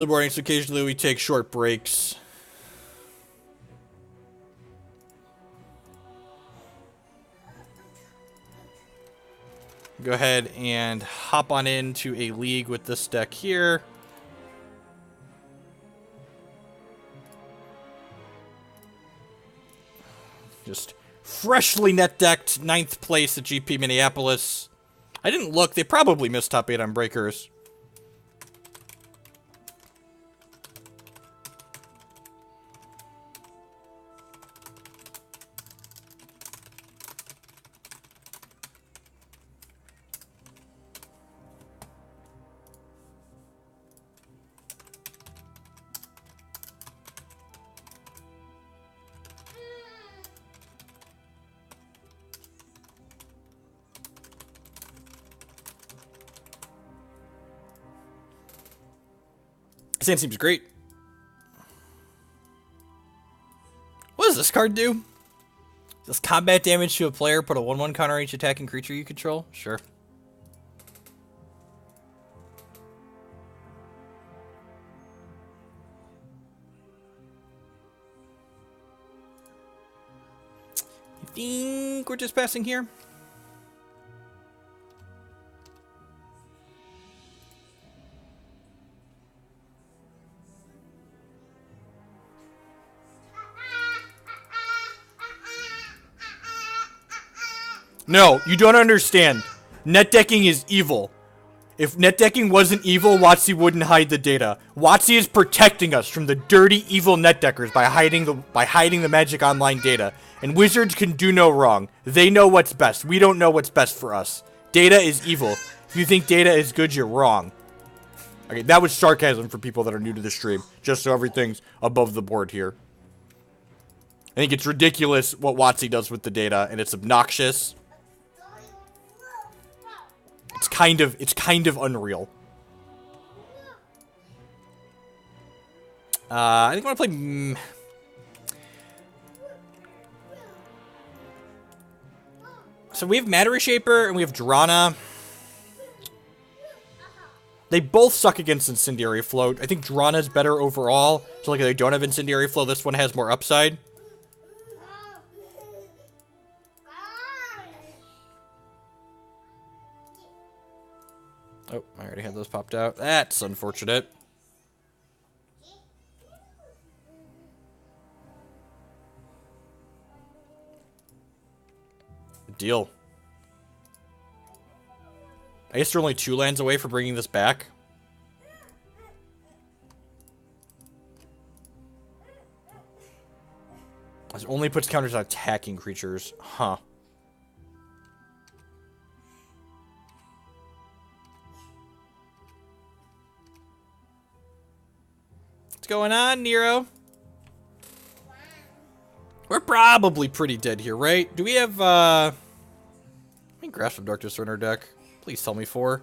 The mornings, occasionally we take short breaks. Go ahead and hop on into a league with this deck here. Just freshly net decked 9th place at GP Minneapolis. I didn't look, they probably missed top 8 on breakers. Sand seems great. What does this card do? Does combat damage to a player put a 1/1 counter on each attacking creature you control? Sure. I think we're just passing here. No, you don't understand. Net decking is evil. If net decking wasn't evil, WotC wouldn't hide the data. WotC is protecting us from the dirty, evil net deckers by hiding the Magic Online data. And Wizards can do no wrong. They know what's best. We don't know what's best for us. Data is evil. If you think data is good, you're wrong. Okay, that was sarcasm for people that are new to the stream. Just so everything's above the board here. I think it's ridiculous what WotC does with the data, and it's obnoxious. It's kind of unreal. I think I want to play. So we have Matter Reshaper and we have Drana. They both suck against Incendiary Float. I think Drana's better overall. So like if they don't have Incendiary Flow, this one has more upside. Oh, I already had those popped out. That's unfortunate. Good deal. I guess they're only 2 lands away from bringing this back. It only puts counters on attacking creatures. Huh. Going on, Nero? We're probably pretty dead here, right? Do we have, how many Grasp of Darkness are in our deck? Please tell me 4.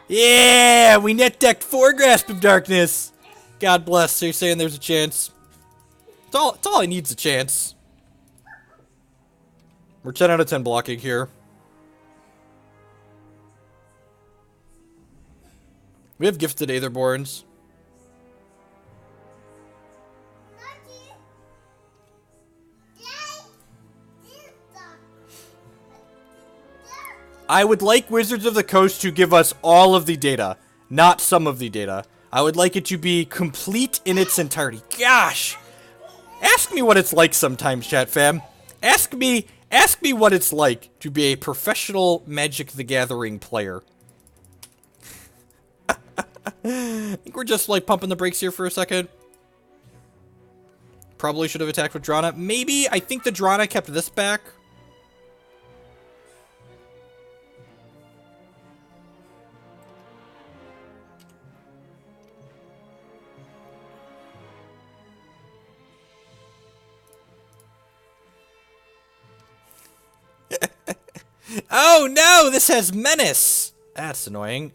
Yeah! We net decked 4 Grasp of Darkness! God bless. So you're saying there's a chance? It's all I need's a chance. We're 10 out of 10 blocking here. We have Gifted Aetherborns. I would like Wizards of the Coast to give us all of the data, not some of the data. I would like it to be complete in its entirety. Gosh! Ask me what it's like sometimes, chat fam. Ask me what it's like to be a professional Magic the Gathering player. I think we're just like pumping the brakes here for a second. Probably should have attacked with Drana. Maybe. I think the Drana kept this back. Oh no, this has Menace. That's annoying.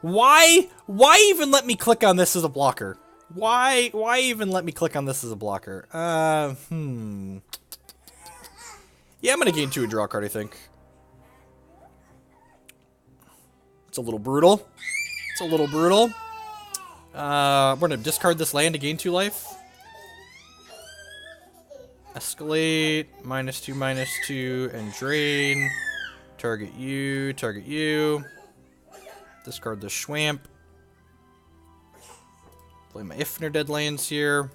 Why even let me click on this as a blocker? Why even let me click on this as a blocker? Yeah, I'm gonna gain 2 and draw a card, I think. It's a little brutal. It's a little brutal. We're gonna discard this land to gain 2 life. Escalate, -2/-2, and drain. Target you, target you. Discard the Schwamp. Play my Ifnir Deadlands here.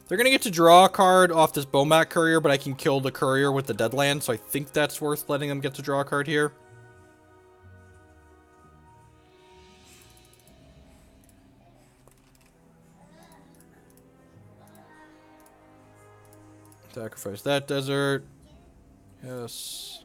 They're going to get to draw a card off this Bomat Courier, but I can kill the Courier with the Deadland, so I think that's worth letting them get to draw a card here. Sacrifice that desert. Yes.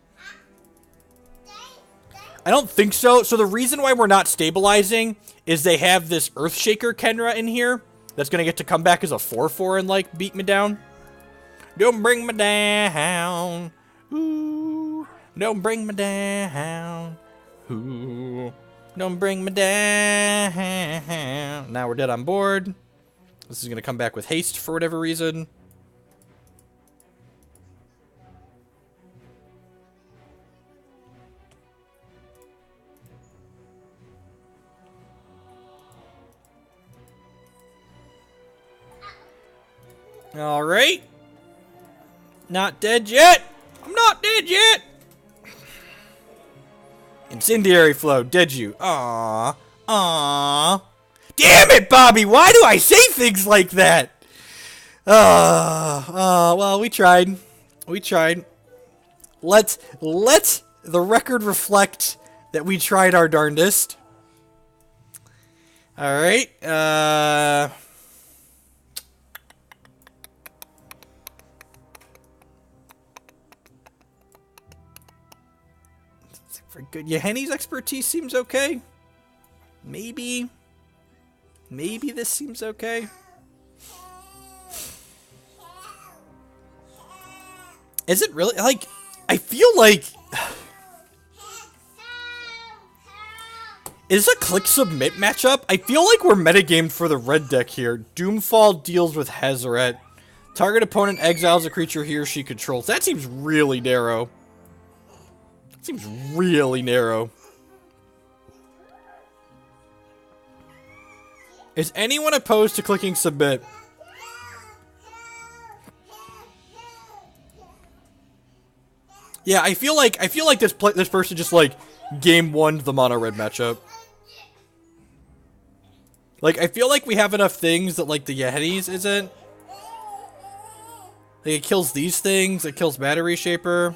I don't think so. So the reason why we're not stabilizing is they have this Earthshaker Kenra in here. That's going to get to come back as a 4/4 and, like, beat me down. Don't bring me down. Ooh. Don't bring me down. Ooh. Don't bring me down. Now we're dead on board. This is going to come back with haste for whatever reason. Alright. Not dead yet. I'm not dead yet. Incendiary Flow. Did you? Aww. Aww. Damn it, Bobby. Why do I say things like that? Well, we tried. We tried. Let the record reflect that we tried our darndest. Alright. Good. Yahenni's expertise seems okay. Maybe this seems okay. Is it really? Like, I feel like... Is a click submit matchup? I feel like we're metagamed for the red deck here. Doomfall deals with Hazoret. Target opponent exiles a creature he or she controls. That seems really narrow. Seems really narrow. Is anyone opposed to clicking submit? Yeah, I feel like this person just like game won the mono red matchup. Like, I feel like we have enough things that like the Yahenni's isn't. Like, it kills these things. It kills Matter Reshaper.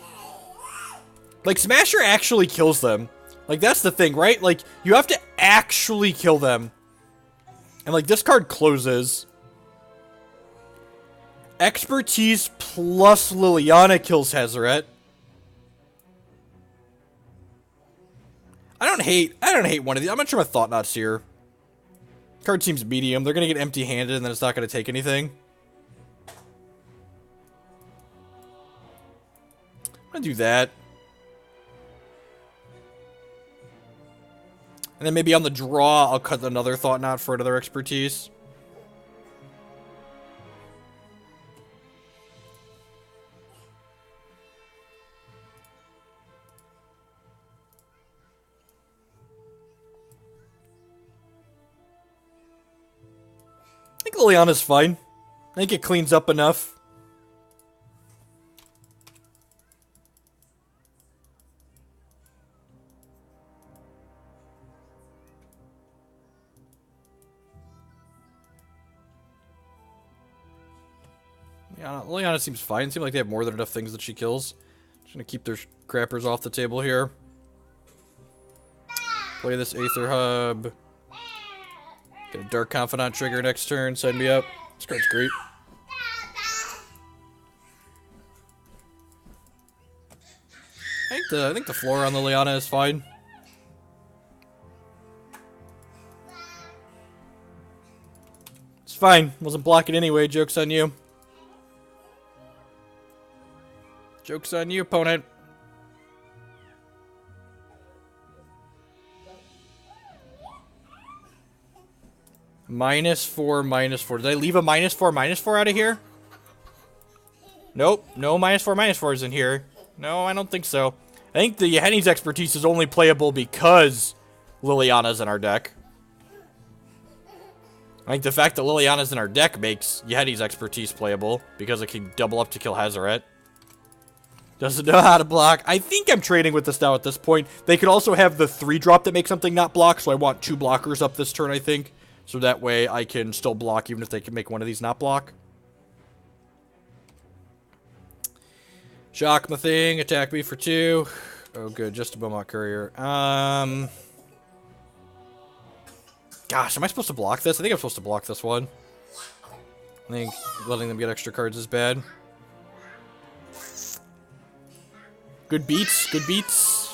Like, Smasher actually kills them. Like, that's the thing, right? Like, you have to actually kill them. And, like, this card closes. Expertise plus Liliana kills Hazoret. I don't hate one of these. I'm gonna try my Thought-Knot Seer. Card seems medium. They're gonna get empty-handed and then it's not gonna take anything. I'm gonna do that. And then maybe on the draw, I'll cut another Thought-Knot for another expertise. I think Liliana's fine. I think it cleans up enough. Yeah, Liliana seems fine. Seems like they have more than enough things that she kills. Just gonna keep their crappers off the table here. Play this Aether Hub. Get a Dark Confidant trigger next turn. Send me up. This card's great. I think the floor on Liliana is fine. It's fine. Wasn't blocking anyway. Joke's on you. Joke's on you, opponent. -4, -4. Did I leave a -4, -4 out of here? Nope. No -4, -4s in here. No, I don't think so. I think the Yahenni's expertise is only playable because Liliana's in our deck. I think the fact that Liliana's in our deck makes Yahenni's expertise playable because it can double up to kill Hazoret. Doesn't know how to block. I think I'm trading with this now at this point. They could also have the 3-drop that makes something not block, so I want 2 blockers up this turn, I think. So that way I can still block even if they can make one of these not block. Shock my thing, attack me for 2. Oh good, just a Beaumont Courier. Gosh, am I supposed to block this? I think I'm supposed to block this one. I think letting them get extra cards is bad. Good beats, good beats.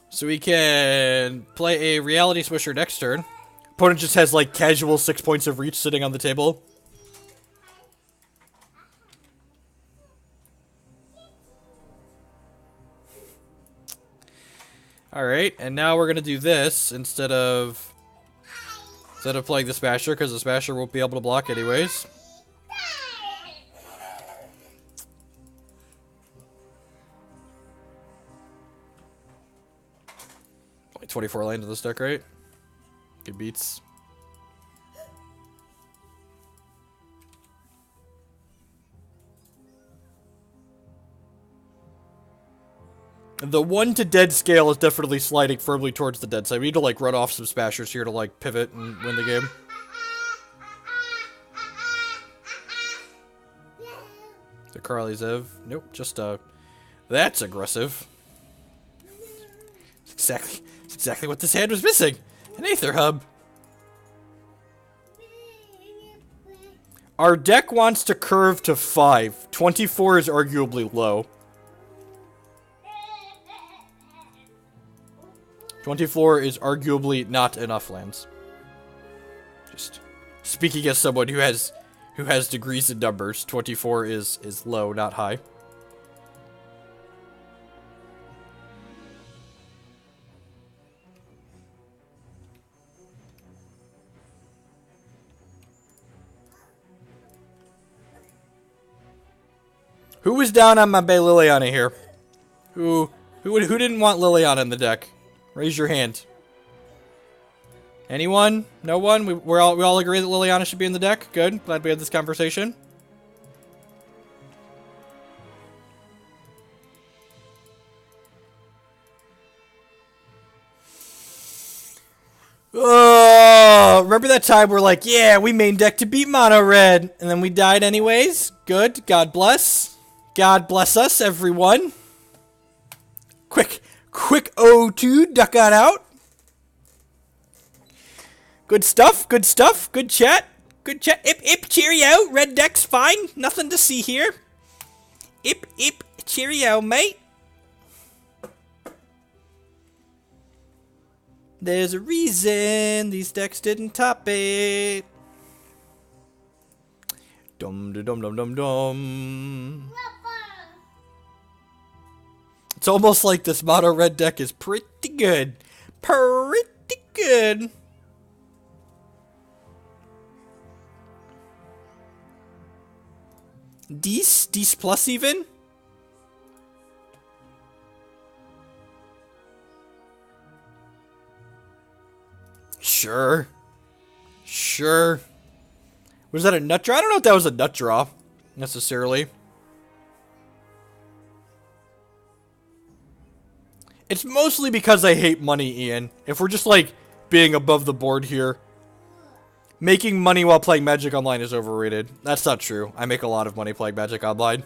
So we can play a Reality Swisher next turn. Opponent just has like casual 6 points of reach sitting on the table. Alright, and now we're gonna do this instead of playing the Smasher, because the Smasher won't be able to block anyways. Only 24 land in this deck, right? Good beats. The 1 to dead scale is definitely sliding firmly towards the dead side. We need to like run off some Smashers here to like pivot and win the game. The Carly Zev. Nope, just that's aggressive. It's exactly what this hand was missing. An Aether Hub. Our deck wants to curve to 5. 24 is arguably low. 24 is arguably not enough lands. Just speaking as someone who has degrees in numbers, 24 is low, not high. Who was down on my Bay Liliana here? Who didn't want Liliana in the deck? Raise your hand. Anyone? No one? We all agree that Liliana should be in the deck? Good. Glad we had this conversation. Oh, remember that time we're like, yeah, we main deck to beat mono red, and then we died anyways? Good. God bless. God bless us, everyone. Quick O2, duck on out. Good stuff, good stuff, good chat. Good chat. Ip, cheerio. Red deck's fine. Nothing to see here. Ip, cheerio, mate. There's a reason these decks didn't top it. Dum. It's almost like this mono red deck is pretty good. Pretty good. Dece plus even? Sure. Was that a nut draw? I don't know if that was a nut draw, necessarily. It's mostly because I hate money, Ian. If we're just, like, being above the board here, making money while playing Magic Online is overrated. That's not true. I make a lot of money playing Magic Online.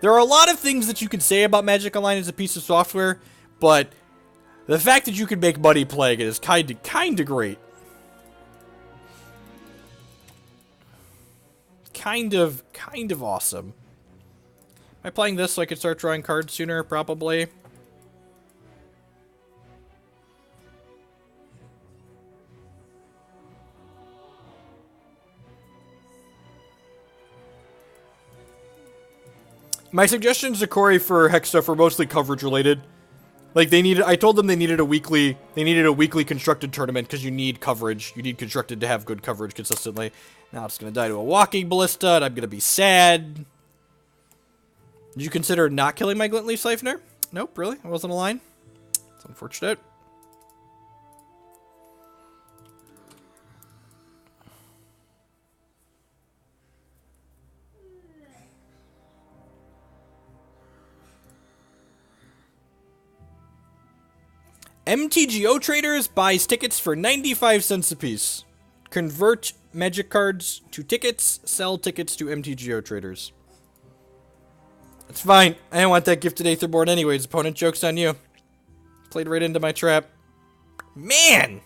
There are a lot of things that you can say about Magic Online as a piece of software, but the fact that you can make money playing it is kinda great. Kind of awesome. Am I playing this so I can start drawing cards sooner? Probably. My suggestions to Corey for Hex stuff were mostly coverage related. Like I told them they needed a weekly constructed tournament because you need coverage. You need constructed to have good coverage consistently. Now it's gonna die to a walking ballista, and I'm gonna be sad. Did you consider not killing my Glint-Sleeve Siphoner? Nope, really? It wasn't a line? It's unfortunate. MTGO Traders buys tickets for 95 cents a piece. Convert magic cards to tickets, sell tickets to MTGO Traders. It's fine. I don't want that Gifted Aetherborn anyways. Opponent, joke's on you. Played right into my trap. Man!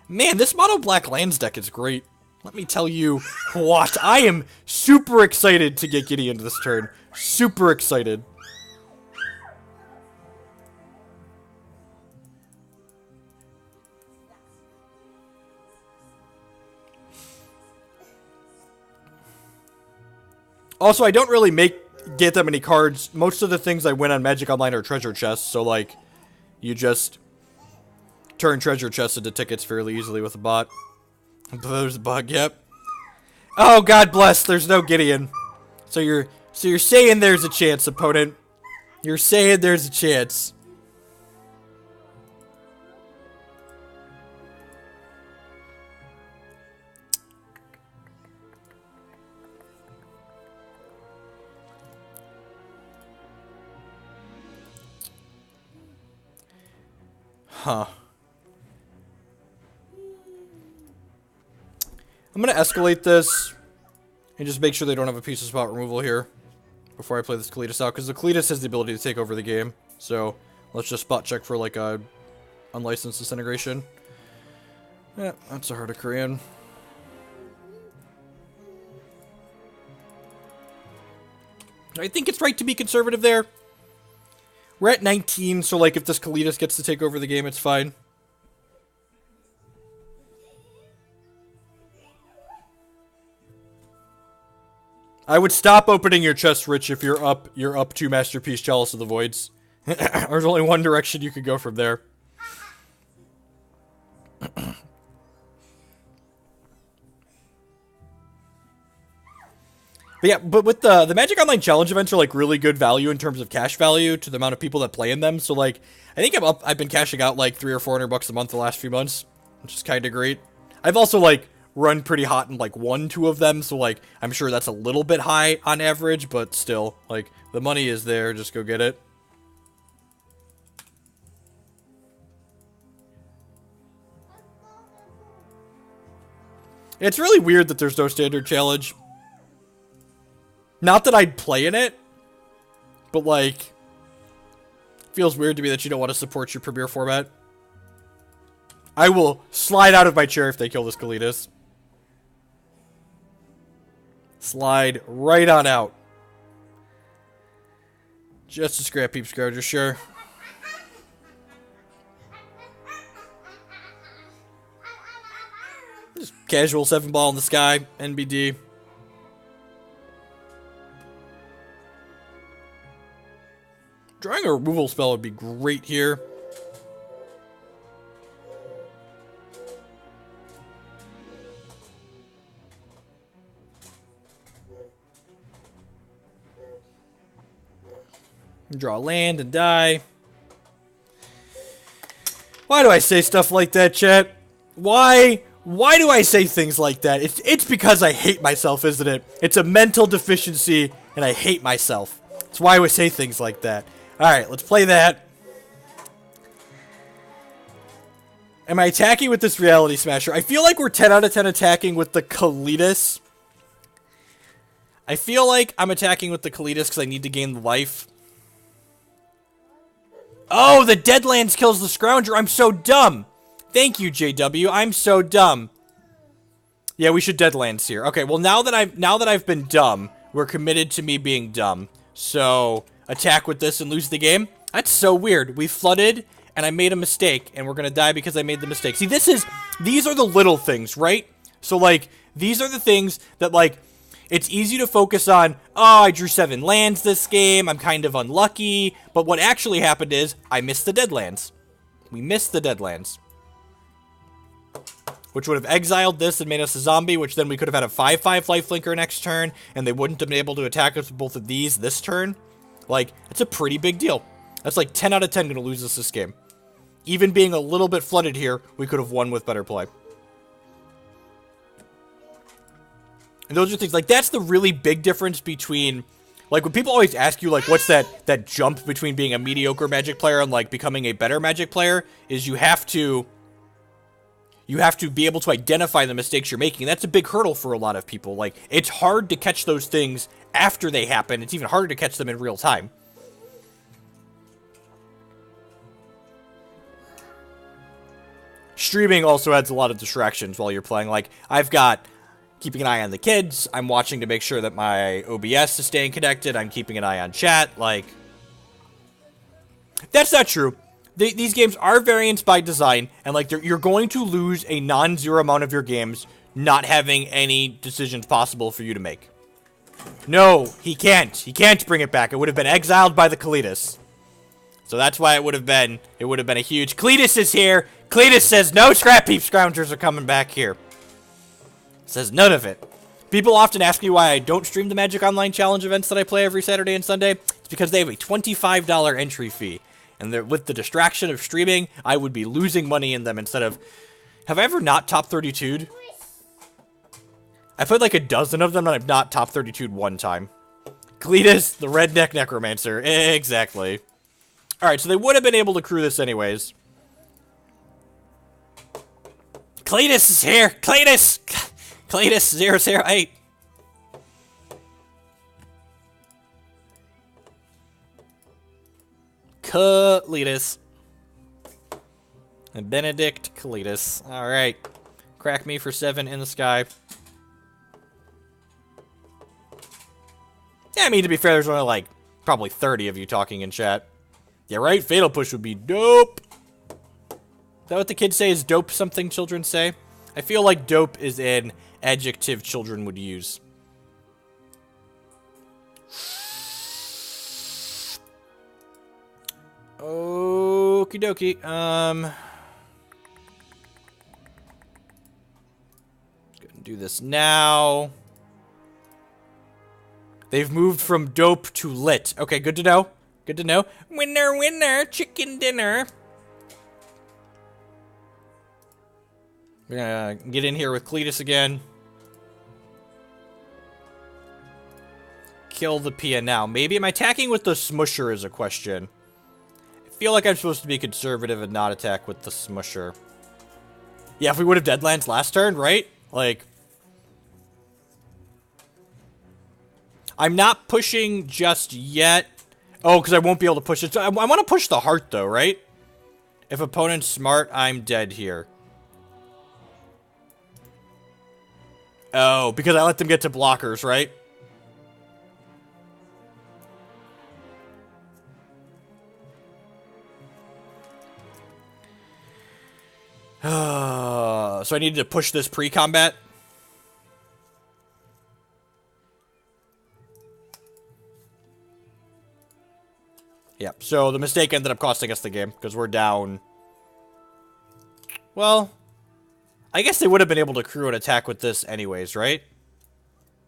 Man, this Mono Black Lands deck is great. Let me tell you what. I am super excited to get Gideon this turn. Super excited. Also, I don't really get that many cards. Most of the things I win on Magic Online are treasure chests, so like, you just turn treasure chests into tickets fairly easily with a bot. There's a bug, yep. Oh, God bless, there's no Gideon. So you're saying there's a chance, opponent. You're saying there's a chance. Huh. I'm gonna escalate this and just make sure they don't have a piece of spot removal here before I play this Kalitas out, because the Kalitas has the ability to take over the game. So let's just spot check for like a unlicensed disintegration. Yeah, that's a Heart of Korean. I think it's right to be conservative there. We're at 19, so like if this Kalitas gets to take over the game, it's fine. I would stop opening your chest, Rich, if you're up 2 Masterpiece Chalice of the Voids. There's only one direction you could go from there. But yeah, but with the Magic Online Challenge events are like really good value in terms of cash value to the amount of people that play in them. So like, I think I've been cashing out like $300 or $400 a month the last few months, which is kind of great. I've also like run pretty hot in like 1-2 of them, so like I'm sure that's a little bit high on average, but still, like the money is there. Just go get it. It's really weird that there's no standard challenge. Not that I'd play in it, but like, it feels weird to me that you don't want to support your premier format. I will slide out of my chair if they kill this Kalitas. Slide right on out. Just a scrap heap scrounger, sure. Just casual 7-ball in the sky, NBD. Drawing a removal spell would be great here. Draw land and die. Why do I say stuff like that, chat? Why do I say things like that? It's because I hate myself, isn't it? It's a mental deficiency, and I hate myself. That's why I would say things like that. Alright, let's play that. Am I attacking with this Reality Smasher? I feel like we're 10 out of 10 attacking with the Kalitas. I feel like I'm attacking with the Kalitas because I need to gain the life. Oh, the Deadlands kills the Scrounger. I'm so dumb. Thank you, JW. I'm so dumb. Yeah, we should Deadlands here. Okay, well now that I've been dumb, we're committed to me being dumb. So attack with this and lose the game? That's so weird. We flooded, and I made a mistake, and we're gonna die because I made the mistake. See, these are the little things, right? So, like, these are the things that, like, It's easy to focus on, oh, I drew 7 lands this game, I'm kind of unlucky, but what actually happened is, I missed the Deadlands. We missed the Deadlands. Which would have exiled this and made us a zombie, which then we could have had a 5/5 lifelinker next turn, and they wouldn't have been able to attack us with both of these this turn. Like, it's a pretty big deal. That's like 10 out of 10 gonna lose us this game. Even being a little bit flooded here, we could have won with better play. And those are things, like, that's the really big difference between, like, when people always ask you, like, what's that jump between being a mediocre Magic player and, like, becoming a better Magic player, is you have to be able to identify the mistakes you're making. That's a big hurdle for a lot of people. Like, it's hard to catch those things after they happen. It's even harder to catch them in real time. Streaming also adds a lot of distractions while you're playing. Like, I've got keeping an eye on the kids. I'm watching to make sure that my OBS is staying connected. I'm keeping an eye on chat. Like, that's not true. These games are variants by design, and like you're going to lose a non-zero amount of your games not having any decisions possible for you to make. No, he can't. He can't bring it back. It would have been exiled by the Kalitas. So that's why it would have been a huge... Kalitas is here. Kalitas says no scrap heap scroungers are coming back here. Says none of it. People often ask me why I don't stream the Magic Online Challenge events that I play every Saturday and Sunday. It's because they have a $25 entry fee. And with the distraction of streaming, I would be losing money in them instead of... Have I ever not top 32'd? I played like a dozen of them and I've not top 32'd one time. Kalitas, the redneck necromancer. Exactly. Alright, so they would have been able to crew this anyways. Kalitas is here! Kalitas! Kalitas 008. Kalitas. And Benedict Kalitas. Alright. Crack me for 7 in the sky. Yeah, I mean, to be fair, there's only like probably 30 of you talking in chat. Yeah, right? Fatal Push would be dope. Is that what the kids say is dope something children say? I feel like dope is an adjective children would use. Okie dokie. Gonna do this now. They've moved from dope to lit. Okay, good to know. Good to know. Winner, winner, chicken dinner. We're gonna get in here with Kalitas again. Kill the Pia now. Maybe am I attacking with the Smusher is a question. I feel like I'm supposed to be conservative and not attack with the Smusher. Yeah, if we would have Deadlands last turn, right? Like... I'm not pushing just yet. Oh, because I won't be able to push it. So I want to push the heart, though, right? If opponent's smart, I'm dead here. Oh, because I let them get to blockers, right? So I needed to push this pre-combat. Yep, so the mistake ended up costing us the game, because we're down... Well, I guess they would have been able to crew an attack with this anyways, right?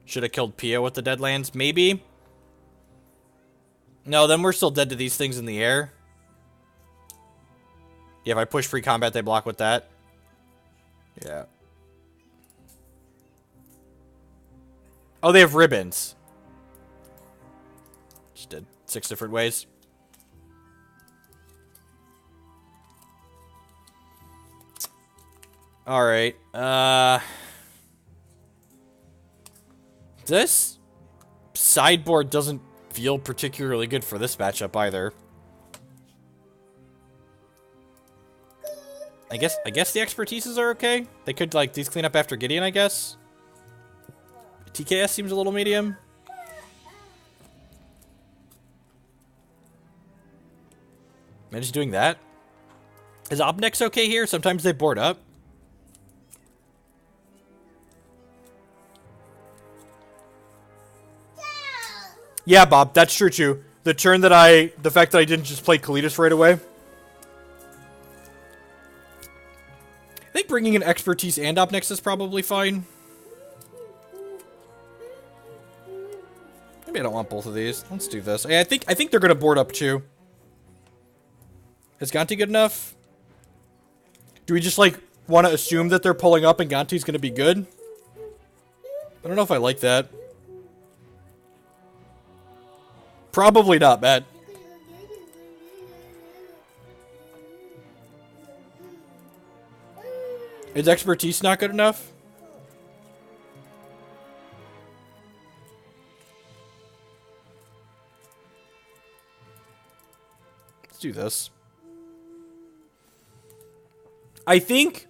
Should have killed Pia with the Deadlands, maybe? No, then we're still dead to these things in the air. Yeah, if I push free combat, they block with that. Yeah. Oh, they have ribbons. Just did 6 different ways. Alright, this sideboard doesn't feel particularly good for this matchup either. I guess the expertises are okay. They could, like, these clean up after Gideon, I guess. TKS seems a little medium. Am I just doing that? Is Ob Nix okay here? Sometimes they board up. Yeah, Bob, that's true too. The fact that I didn't just play Kalitas right away. I think bringing in Expertise and Ob Nixilis is probably fine. Maybe I don't want both of these. Let's do this. I think they're gonna board up too. Is Gonti good enough? Do we just like want to assume that they're pulling up and Gonti's gonna be good? I don't know if I like that. Probably not, Matt. Is Expertise not good enough? Let's do this. I think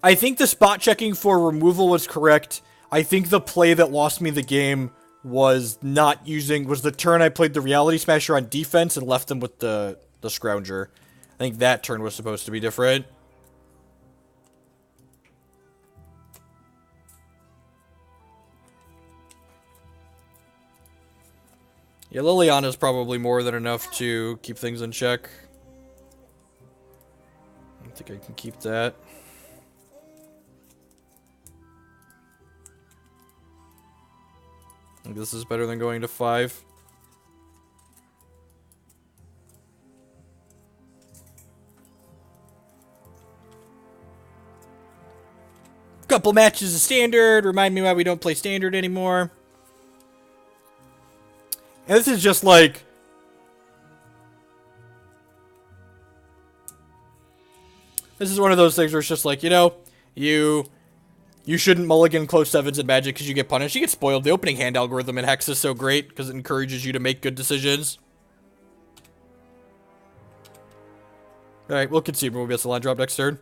the spot checking for removal was correct. I think the play that lost me the game was the turn I played the Reality Smasher on defense and left them with the Scrounger. I think that turn was supposed to be different. Yeah, Liliana is probably more than enough to keep things in check. I think I can keep that. I think this is better than going to 5. Couple matches of Standard. Remind me why we don't play Standard anymore. And this is just like... This is one of those things where it's just like, you know, you shouldn't mulligan close 7s in Magic because you get punished. You get spoiled. The opening hand algorithm in Hex is so great because it encourages you to make good decisions. Alright, we'll concede. We'll get the line drop next turn.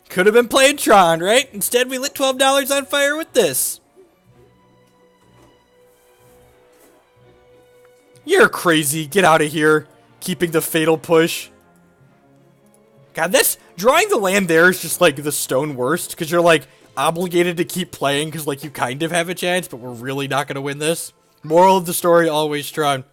Could have been playing Tron, right? Instead, we lit $12 on fire with this. You're crazy. Get out of here. Keeping the fatal push. God, this... Drawing the land there is just, like, the stone worst. Because you're, like, obligated to keep playing. Because, like, you kind of have a chance. But we're really not going to win this. Moral of the story, always Tron.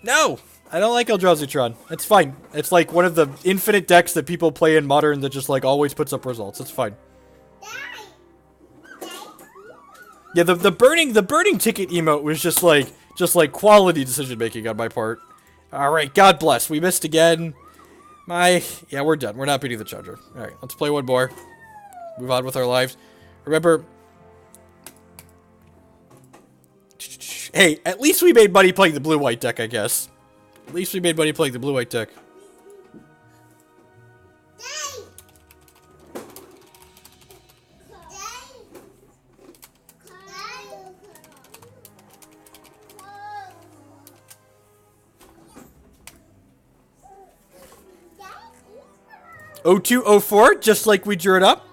No! I don't like Eldrazi. It's fine. It's like one of the infinite decks that people play in Modern that just like always puts up results. It's fine. Yeah, the burning ticket emote was just like quality decision making on my part. Alright, God bless. We missed again. Yeah, we're done. We're not beating the Challenger. Alright, let's play one more. Move on with our lives. Remember... Hey, at least we made money playing the blue-white deck, I guess. At least we made money playing the blue-white deck. O204, just like we drew it up.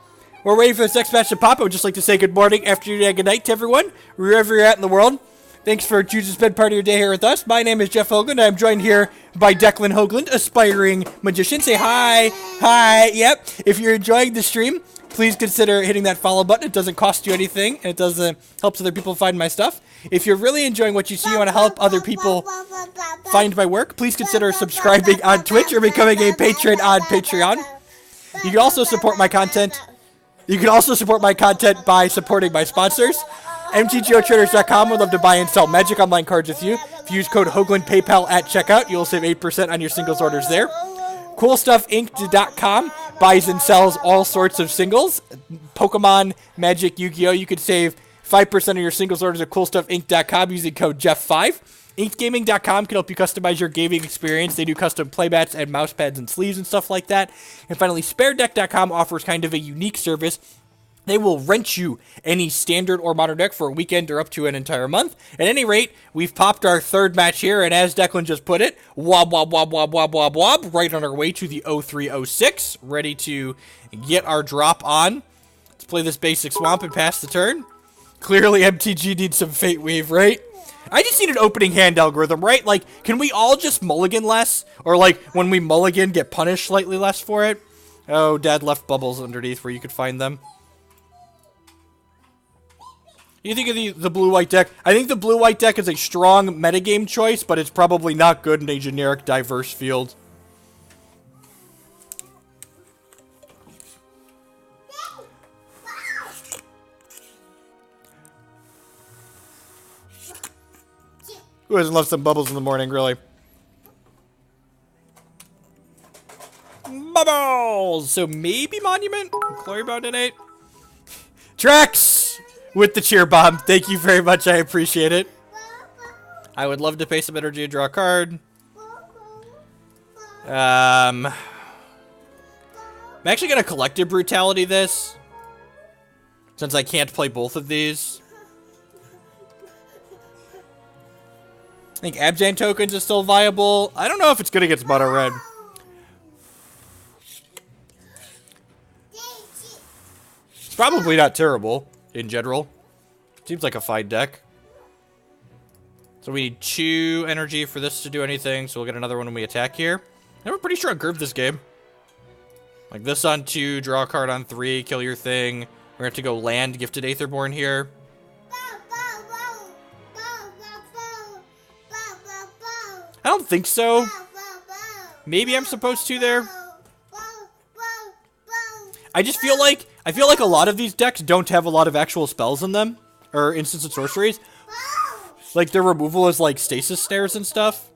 We're waiting for this next match to pop. I would just like to say good morning, afternoon, and good night to everyone, wherever you're at in the world. Thanks for choosing to spend part of your day here with us. My name is Jeff Hoagland. I'm joined here by Declan Hoagland, aspiring magician. Say hi. Hi. Yep. If you're enjoying the stream, please consider hitting that follow button. It doesn't cost you anything, and it does helps other people find my stuff. If you're really enjoying what you see, you want to help other people find my work, please consider subscribing on Twitch or becoming a patron on Patreon. You can also support my content. You can also support my content by supporting my sponsors. MTGOtraders.com would love to buy and sell Magic Online cards with you. If you use code Hoagland PayPal at checkout, you'll save 8% on your singles orders there. CoolStuffInc.com buys and sells all sorts of singles. Pokemon, Magic, Yu-Gi-Oh! You could save 5% of your singles orders at CoolStuffInc.com using code Jeff5. InkGaming.com can help you customize your gaming experience. They do custom playmats and mouse pads and sleeves and stuff like that. And finally, SpareDeck.com offers kind of a unique service. They will rent you any standard or modern deck for a weekend or up to an entire month. At any rate, we've popped our third match here, and as Declan just put it, wob, wob, wob, wob, wob, wob, wob, right on our way to the 0306, ready to get our drop on. Let's play this basic swamp and pass the turn. Clearly, MTG needs some Fate Weave, right? I just need an opening hand algorithm, right? Like, can we all just mulligan less? Or, like, when we mulligan, get punished slightly less for it? Oh, Dad left bubbles underneath where you could find them. You think of the blue-white deck? I think the blue-white deck is a strong metagame choice, but it's probably not good in a generic, diverse field. Who doesn't love some bubbles in the morning, really? Bubbles! So maybe Monument? Glorybound in 8? Trex! With the cheer bomb. Thank you very much. I appreciate it. I would love to pay some energy and draw a card. I'm actually going to Collective Brutality this, since I can't play both of these. I think Abzan tokens is still viable. I don't know if it's good against Mono Red. It's probably not terrible. In general, seems like a fine deck. So we need 2 energy for this to do anything, so we'll get another one when we attack here. And we're pretty strong curve this game. Like this on 2, draw a card on 3, kill your thing. We're going to have to go land Gifted Aetherborn here. I don't think so. Maybe I'm supposed to there. I just feel like a lot of these decks don't have a lot of actual spells in them, or instants and sorceries. Like their removal is like stasis snares and stuff.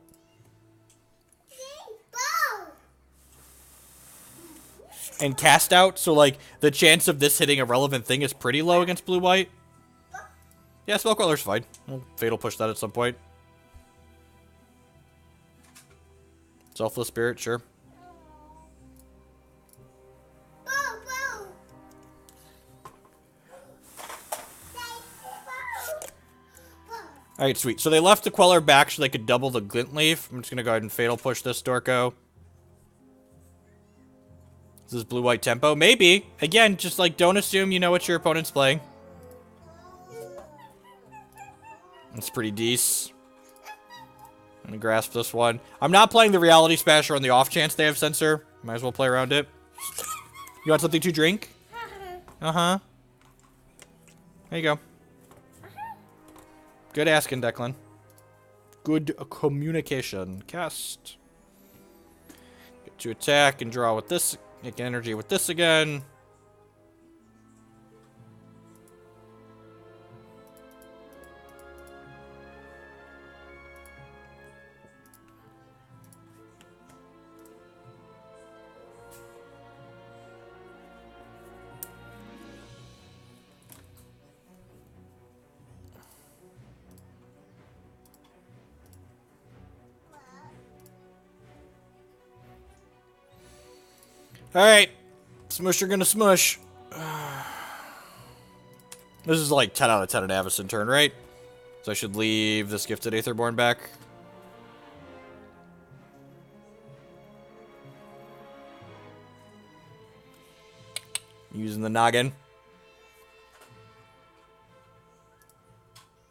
And cast out, so like the chance of this hitting a relevant thing is pretty low against blue-white. Yeah, Spell Queller's fine. We'll Fatal Push that at some point. Selfless Spirit, sure. Alright, sweet. So they left the Queller back so they could double the Glint-Sleeve. I'm just going to go ahead and Fatal Push this Dorko. Is this blue-white tempo? Maybe. Again, just like don't assume you know what your opponent's playing. That's pretty decent. I'm going to grasp this one. I'm not playing the Reality Smasher on the off chance they have Censor. Might as well play around it. You want something to drink? Uh-huh. There you go. Good asking, Declan. Good communication. Cast. Get to attack and draw with this. Make energy with this again. Alright. Smusher gonna smush. This is like 10 out of 10 an Avacyn turn, right? So I should leave this Gifted Aetherborn back. Using the noggin.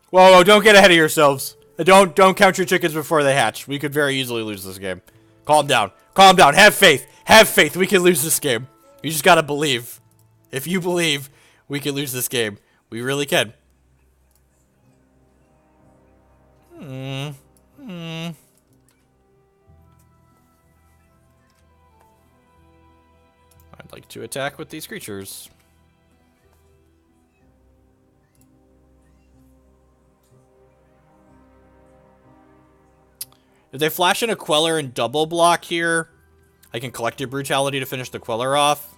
Whoa, don't get ahead of yourselves. Don't count your chickens before they hatch. We could very easily lose this game. Calm down. Calm down. Have faith. Have faith. We can lose this game. You just gotta believe. If you believe, we can lose this game. We really can. I'd like to attack with these creatures. If they flash in a Queller and double block here, I can Collective Brutality to finish the Queller off.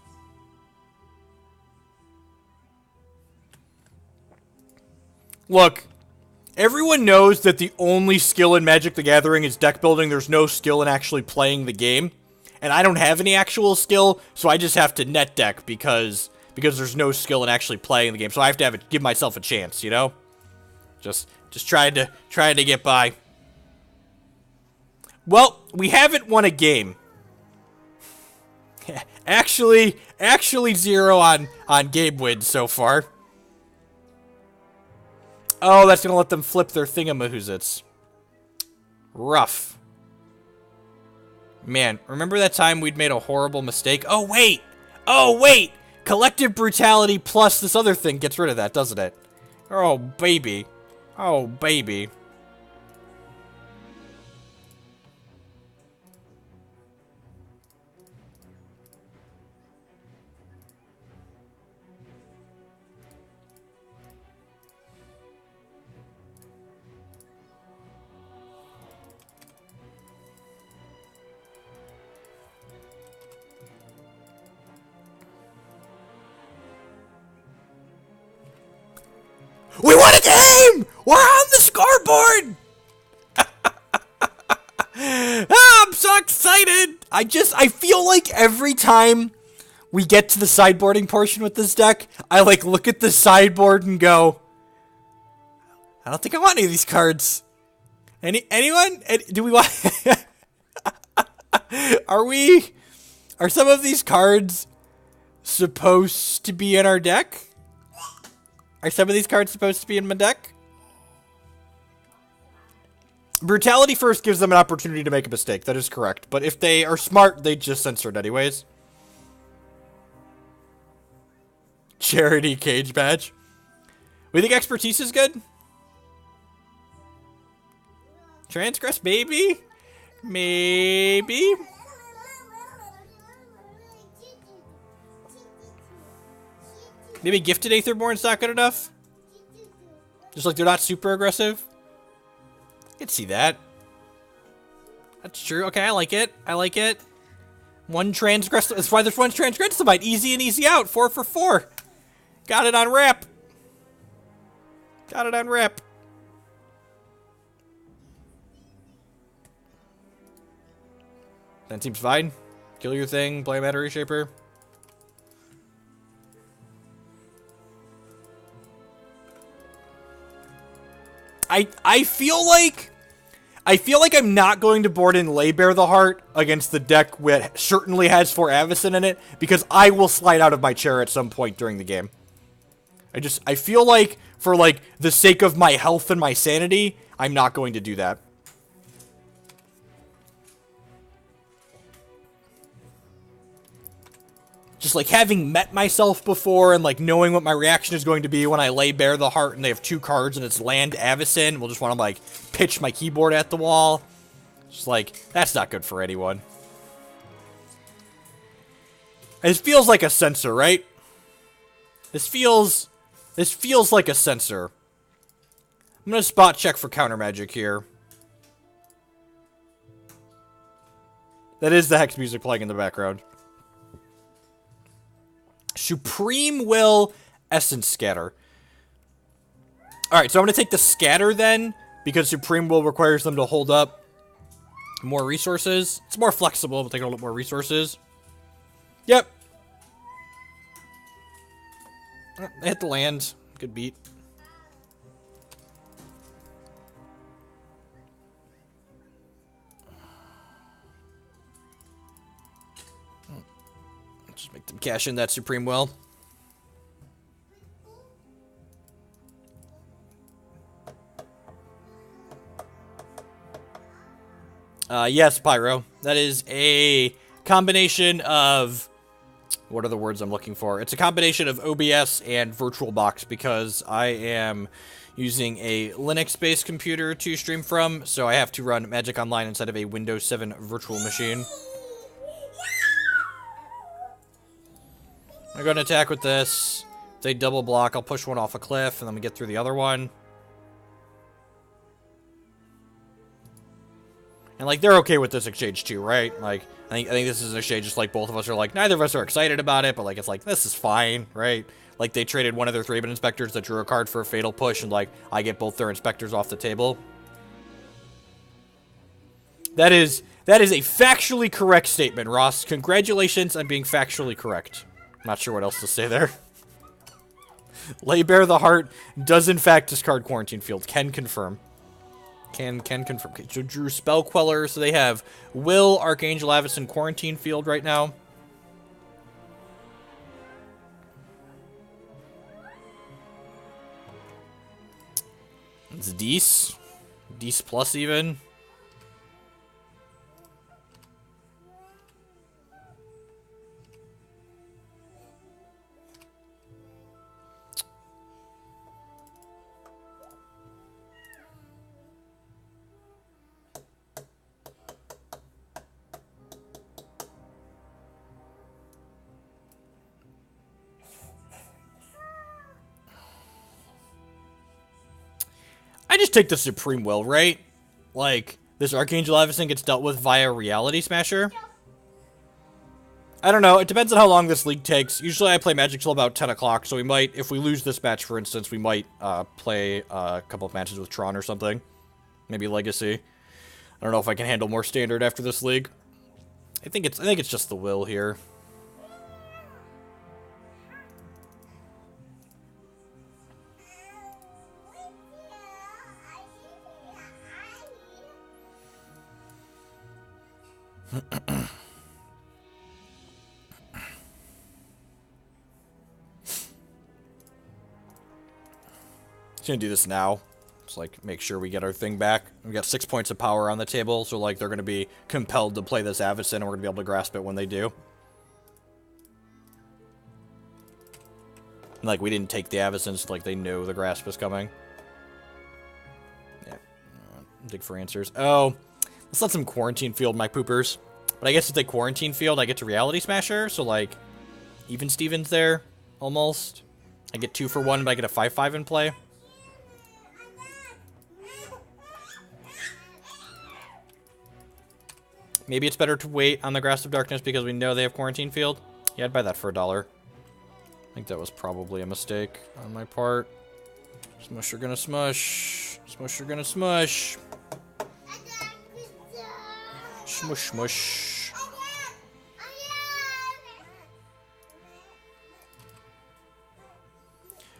Look, everyone knows that the only skill in Magic the Gathering is deck building. There's no skill in actually playing the game. And I don't have any actual skill, so I just have to net deck because there's no skill in actually playing the game. So I have to give myself a chance, you know? Just trying to get by. Well, we haven't won a game. actually 0 on game wins so far. Oh, that's gonna let them flip their thingamahoozits. Rough. Man, remember that time we'd made a horrible mistake? Oh, wait! Oh, wait! Collective Brutality plus this other thing gets rid of that, doesn't it? Oh, baby. Oh, baby. We won a game! We're on the scoreboard! I'm so excited! I feel like every time we get to the sideboarding portion with this deck, I like look at the sideboard and go, I don't think I want any of these cards. Anyone? Do we want... Are some of these cards supposed to be in our deck? Are some of these cards supposed to be in my deck? Brutality first gives them an opportunity to make a mistake. That is correct. But if they are smart, they just censor it anyways. Charity cage badge. We think expertise is good? Transgress, maybe? Maybe? Maybe Gifted Aetherborn's not good enough? Just like they're not super aggressive? I can see that. That's true. Okay, I like it. I like it. One Transgress. That's why there's one Transgress the Mind. Easy and easy out. 4 for 4. Got it on rep. Got it on rep. That seems fine. Kill your thing. Play Matter Reshaper. I feel like I'm not going to board in Lay-Bare the Heart against the deck that certainly has 4 Avacyn in it, because I will slide out of my chair at some point during the game. I feel like, for like the sake of my health and my sanity, I'm not going to do that. Just like having met myself before and like knowing what my reaction is going to be when I lay bare the heart and they have 2 cards and it's land Avacyn, we'll just want to like pitch my keyboard at the wall. Just like, that's not good for anyone. It feels like a censor, right? This feels like a censor. I'm gonna spot check for counter magic here. That is the Hex music playing in the background. Supreme Will, Essence Scatter. Alright, so I'm going to take the Scatter then, because Supreme Will requires them to hold up more resources. It's more flexible, but they can hold up more resources. Yep. They hit the land. Good beat. Just make them cash in that Supreme Will. Yes, Pyro. That is a combination of... What are the words I'm looking for? It's a combination of OBS and VirtualBox because I am using a Linux-based computer to stream from, so I have to run Magic Online instead of a Windows 7 virtual machine. I'm going to attack with this. If they double block, I'll push one off a cliff, and then we get through the other one. And, like, they're okay with this exchange, too, right? Like, I think this is an exchange just, like, both of us are, like, neither of us are excited about it, but, like, it's like, this is fine, right? Like, they traded one of their 3-man inspectors that drew a card for a fatal push, and, like, I get both their inspectors off the table. That is a factually correct statement, Ross. Congratulations on being factually correct. Not sure what else to say there. Lay Bare the Heart does, in fact, discard Quarantine Field. Can confirm. Can confirm. Okay, so drew Spell Queller, so they have Will, Archangel Avacyn, Quarantine Field right now. It's Dees. Dees plus even. I just take the Supreme Will, right? Like, this Archangel Avacyn gets dealt with via Reality Smasher. I don't know. It depends on how long this league takes. Usually I play Magic till about 10 o'clock, so we might, if we lose this match, for instance, we might play a couple of matches with Tron or something. Maybe Legacy. I don't know if I can handle more Standard after this league. I think it's just the Will here. Gonna do this now. Just like make sure we get our thing back. We got 6 points of power on the table, so like they're gonna be compelled to play this Avacyn, and we're gonna be able to grasp it when they do. And, like we didn't take the Avacyn, so like they know the grasp is coming. Yeah. Dig for answers. Oh, let's let some Quarantine Field my poopers. But I guess if they Quarantine Field, I get to Reality Smasher, so like even Stevens there almost. I get 2 for 1, but I get a 5/5 in play. Maybe it's better to wait on the Grasp of Darkness because we know they have Quarantine Field. Yeah, I'd buy that for $1. I think that was probably a mistake on my part. Smusher gonna smush. Smusher gonna smush. Smush, smush.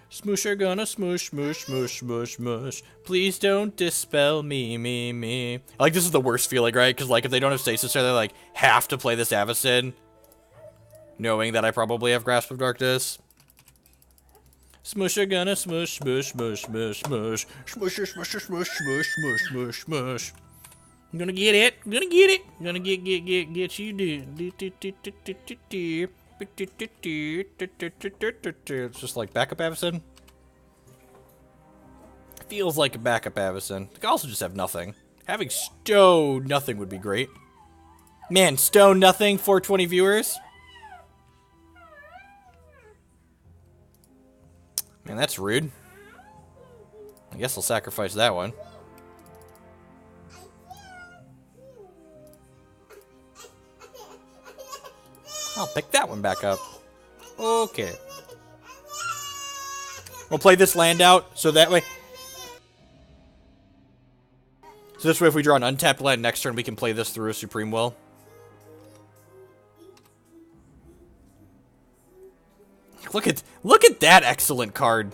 Smoosher gonna smoosh, smoosh, smoosh, smoosh, smoosh. Please don't dispel me. Like, this is the worst feeling, right? Because, like, if they don't have Stasis, they, like, have to play this Avacyn, knowing that I probably have Grasp of Darkness. Smoosher gonna smoosh, smoosh, smoosh, smoosh, smoosh. Smoosher, smoosher, smoosh, smoosh, smoosh, smoosh, smoosh. I'm gonna get it. I'm gonna get it. I'm gonna get you, dude. It's just like backup Avacyn. Feels like a backup Avacyn. I could also just have nothing. Having Stone nothing would be great. Man, Stone nothing, 420 viewers. Man, that's rude. I guess I'll sacrifice that one. I'll pick that one back up. Okay. We'll play this land out, so that way... So this way, if we draw an untapped land next turn, we can play this through a Supreme Will. Look at that excellent card.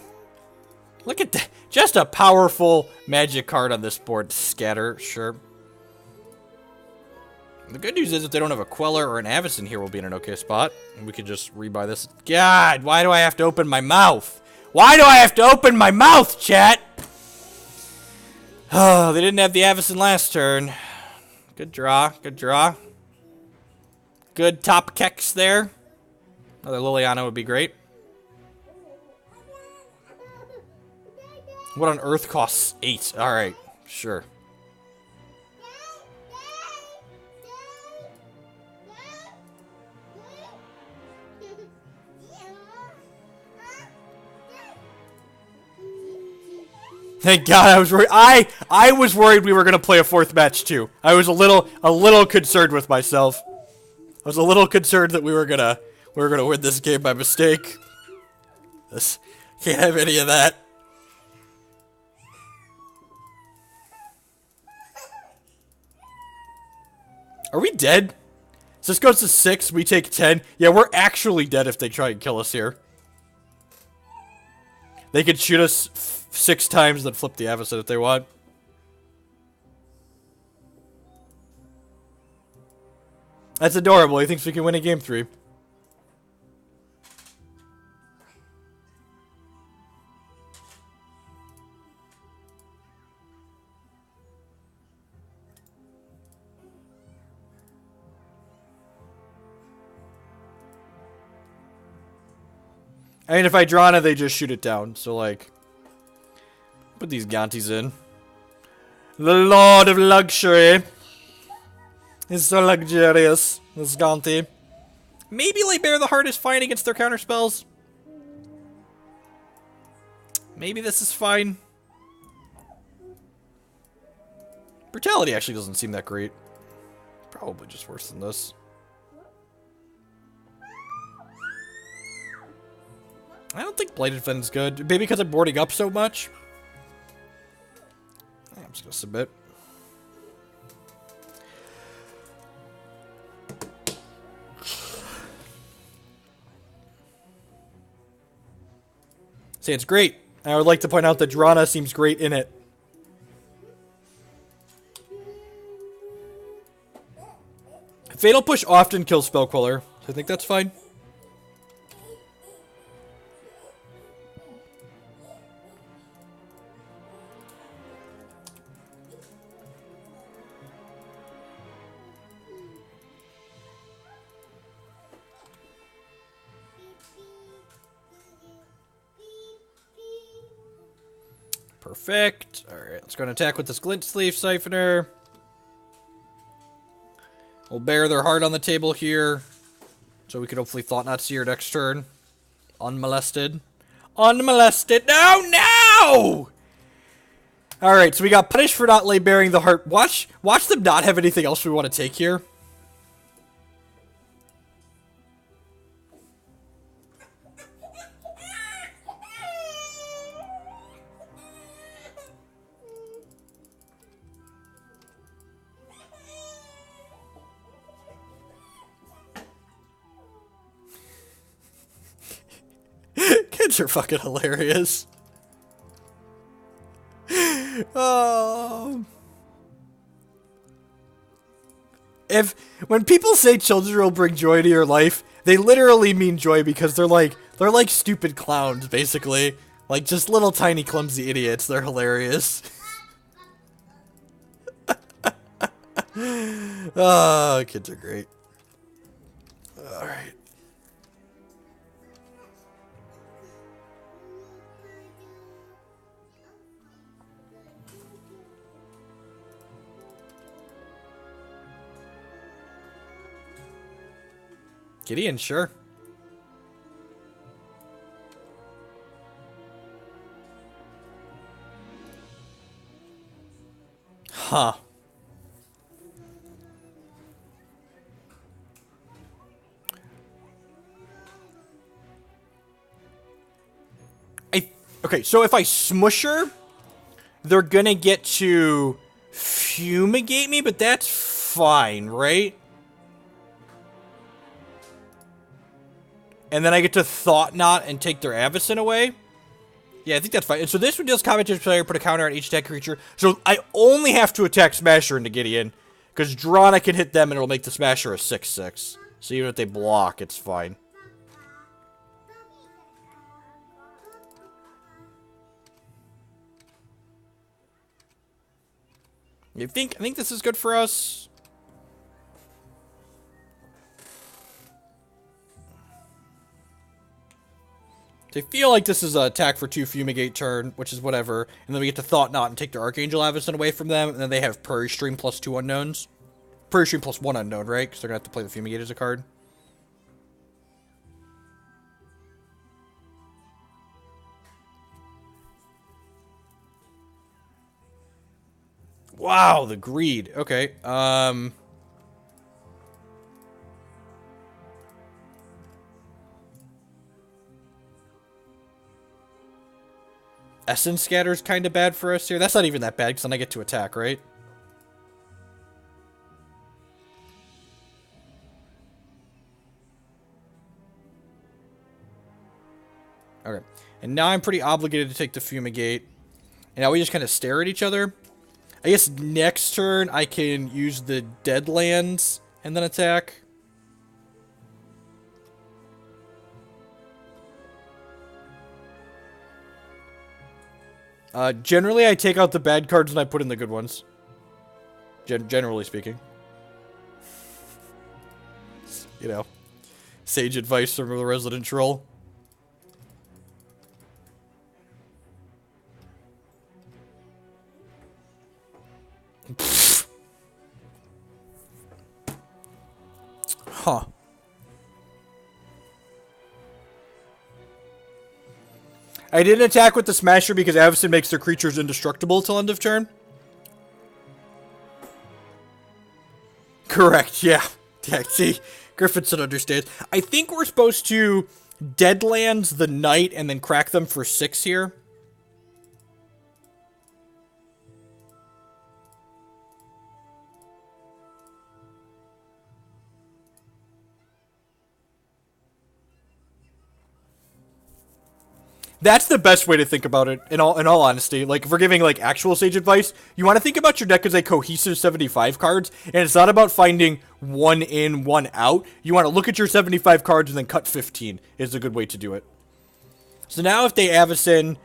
Look at that. Just a powerful magic card on this board. Scatter, sure. The good news is if they don't have a Queller or an Avacyn here, we'll be in an okay spot. And we can just rebuy this. God, why do I have to open my mouth? Why do I have to open my mouth, chat? Oh, they didn't have the Avacyn last turn. Good draw, good draw. Good top Kex there. Another Liliana would be great. What on earth costs 8? Alright, sure. Thank God, I was worried. I was worried we were gonna play a fourth match too. I was a little concerned with myself. I was a little concerned that we were gonna win this game by mistake. Can't have any of that. Are we dead? So this goes to 6, we take 10. Yeah, we're actually dead if they try and kill us here. They could shoot us 6 times, then flip the Avacyn if they want. That's adorable. He thinks we can win a game 3. I mean, if I Drana, they just shoot it down. So, like, put these Gontis in. The Lord of Luxury. He's so luxurious, this Gonti. Maybe Liberator the Heart is fine against their counterspells. Maybe this is fine. Brutality actually doesn't seem that great. Probably just worse than this. I don't think Blighted Fen's good. Maybe because I'm boarding up so much. I'm just gonna submit. See, it's great. I would like to point out that Drana seems great in it. Fatal Push often kills Spellqueller, so I think that's fine. Perfect. Alright, let's go and attack with this Glint-Sleeve Siphoner. We'll bear their heart on the table here. So we can hopefully Thought-Knot Seer next turn. Unmolested. Unmolested. No, no! Alright, so we got punished for not bearing the heart. Watch them not have anything else we want to take here. Kids are fucking hilarious. Oh. When people say children will bring joy to your life, they literally mean joy because they're like stupid clowns, basically. Like just little tiny clumsy idiots. They're hilarious. Oh, kids are great. Alright. Gideon, sure. Huh. Okay, so if I smush her, they're gonna get to fumigate me, but that's fine, right? And then I get to Thought-Knot and take their Avacyn away. Yeah, I think that's fine. And so this one deals combat to player, put a counter on each attack creature. So I only have to attack Smasher into Gideon, because Drana can hit them and it'll make the Smasher a 6/6. So even if they block, it's fine. I think this is good for us. They feel like this is an attack for 2 Fumigate turn, which is whatever. And then we get to Thought-Knot and take their Archangel Avacyn away from them. And then they have Prairie Stream plus 2 unknowns. Prairie Stream plus 1 unknown, right? Because they're going to have to play the Fumigate as a card. Wow, the greed. Okay, Essence Scatter's kind of bad for us here. That's not even that bad, because then I get to attack, right? Okay. And now I'm pretty obligated to take the Fumigate. And now we just kind of stare at each other. I guess next turn I can use the Deadlands and then attack. Generally I take out the bad cards and I put in the good ones. Generally speaking. You know. Sage advice from the resident troll. Huh. I didn't attack with the Smasher because Avacyn makes their creatures indestructible till end of turn. Correct, yeah. Yeah, see, Griffithson understands. I think we're supposed to Deadlands the Knight and then crack them for 6 here. That's the best way to think about it, in all honesty. Like, if we're giving, like, actual Sage advice, you want to think about your deck as a cohesive 75 cards, and it's not about finding one in, one out. You want to look at your 75 cards and then cut 15 is a good way to do it. So now if they Avacyn,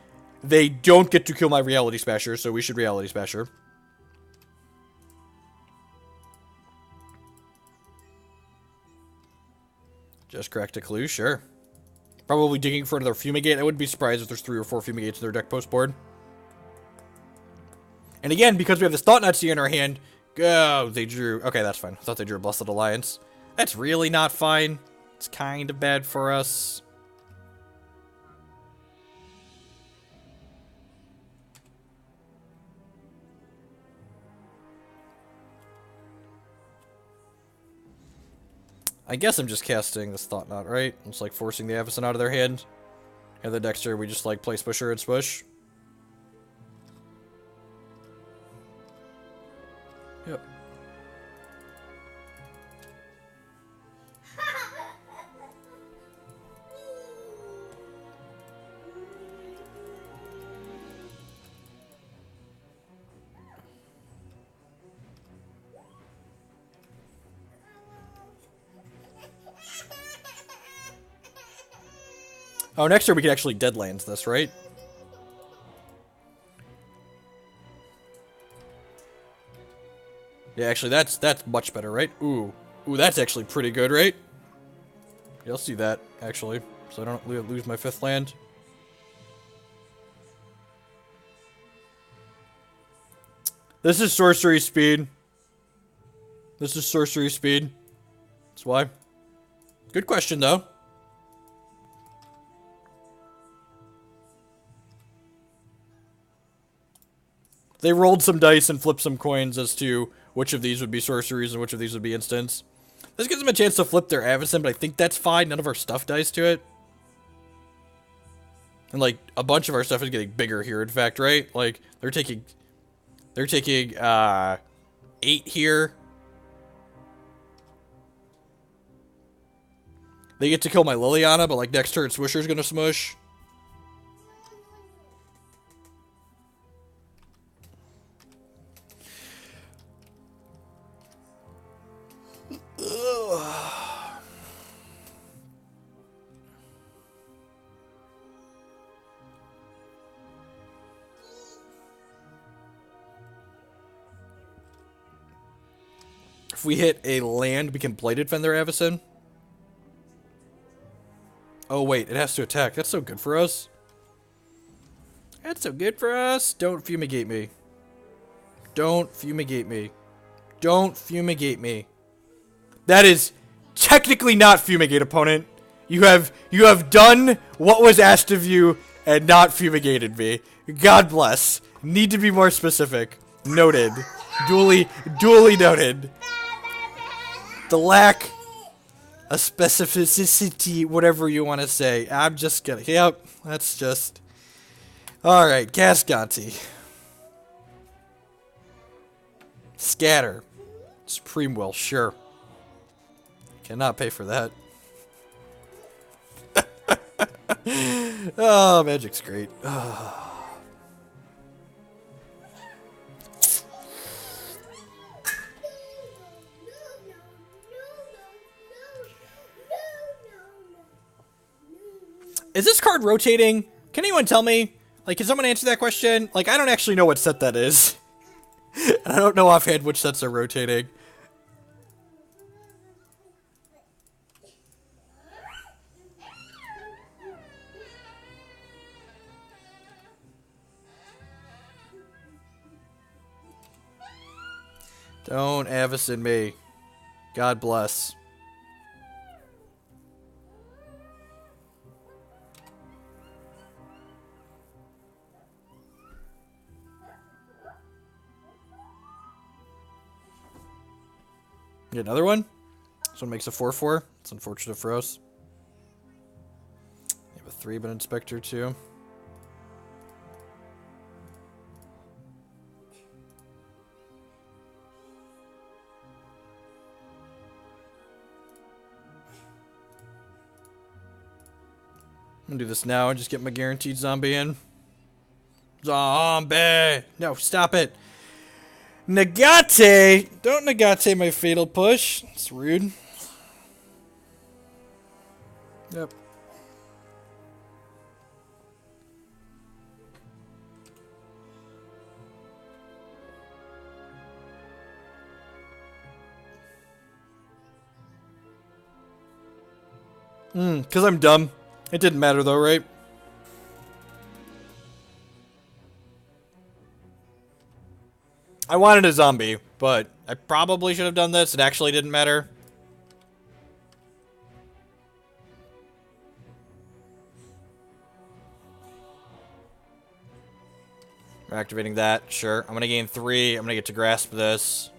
they don't get to kill my Reality Smasher, so we should Reality Smasher. Just cracked a clue, sure. Probably digging for another Fumigate. I wouldn't be surprised if there's 3 or 4 Fumigates in their deck post board. And again, because we have this Thought-Knot Seer in our hand, oh, they drew... Okay, that's fine. I thought they drew a Blessed Alliance. That's really not fine. It's kind of bad for us. I guess I'm just casting this Thought-Knot, right? It's like forcing the Avacyn out of their hand. And then next turn we just like play Swisher and Swish. Yep. Oh, next turn we can actually Deadlands this, right? Yeah, actually, that's much better, right? Ooh, that's actually pretty good, right? Yeah, I'll see that, actually, so I don't lose my 5th land. This is sorcery speed. This is sorcery speed. That's why. Good question, though. They rolled some dice and flipped some coins as to which of these would be sorceries and which of these would be instants. This gives them a chance to flip their Avacyn, but I think that's fine. None of our stuff dies to it. And, like, a bunch of our stuff is getting bigger here, in fact, right? Like, they're taking 8 here. They get to kill my Liliana, but, like, next turn Swisher's gonna smush. If we hit a land, we can Blighted Fen their Avacyn. Oh wait, it has to attack. That's so good for us. That's so good for us. Don't fumigate me. Don't fumigate me. Don't fumigate me. That is technically not fumigate, opponent. You have done what was asked of you and not fumigated me. God bless. Need to be more specific. Noted. Duly noted. The lack of specificity, whatever you want to say. I'm just gonna. Yep, that's just. Alright, cast Gonti. Scatter. Supreme Will, sure. Cannot pay for that. Oh, Magic's great. Oh. Is this card rotating? Can anyone tell me? Like, can someone answer that question? Like, I don't actually know what set that is. I don't know offhand which sets are rotating. Don't Avacyn me. God bless. Get another one? This one makes a 4/4. It's unfortunate for us. We have a 3, but Inspector too. I'm gonna do this now and just get my guaranteed zombie in. Zombie! No, stop it! Negate! Don't negate my fatal push. It's rude. Yep. Because I'm dumb. It didn't matter though, right? I wanted a zombie, but I probably should have done this. It actually didn't matter. We're activating that, sure. I'm gonna gain 3. I'm gonna get to grasp this.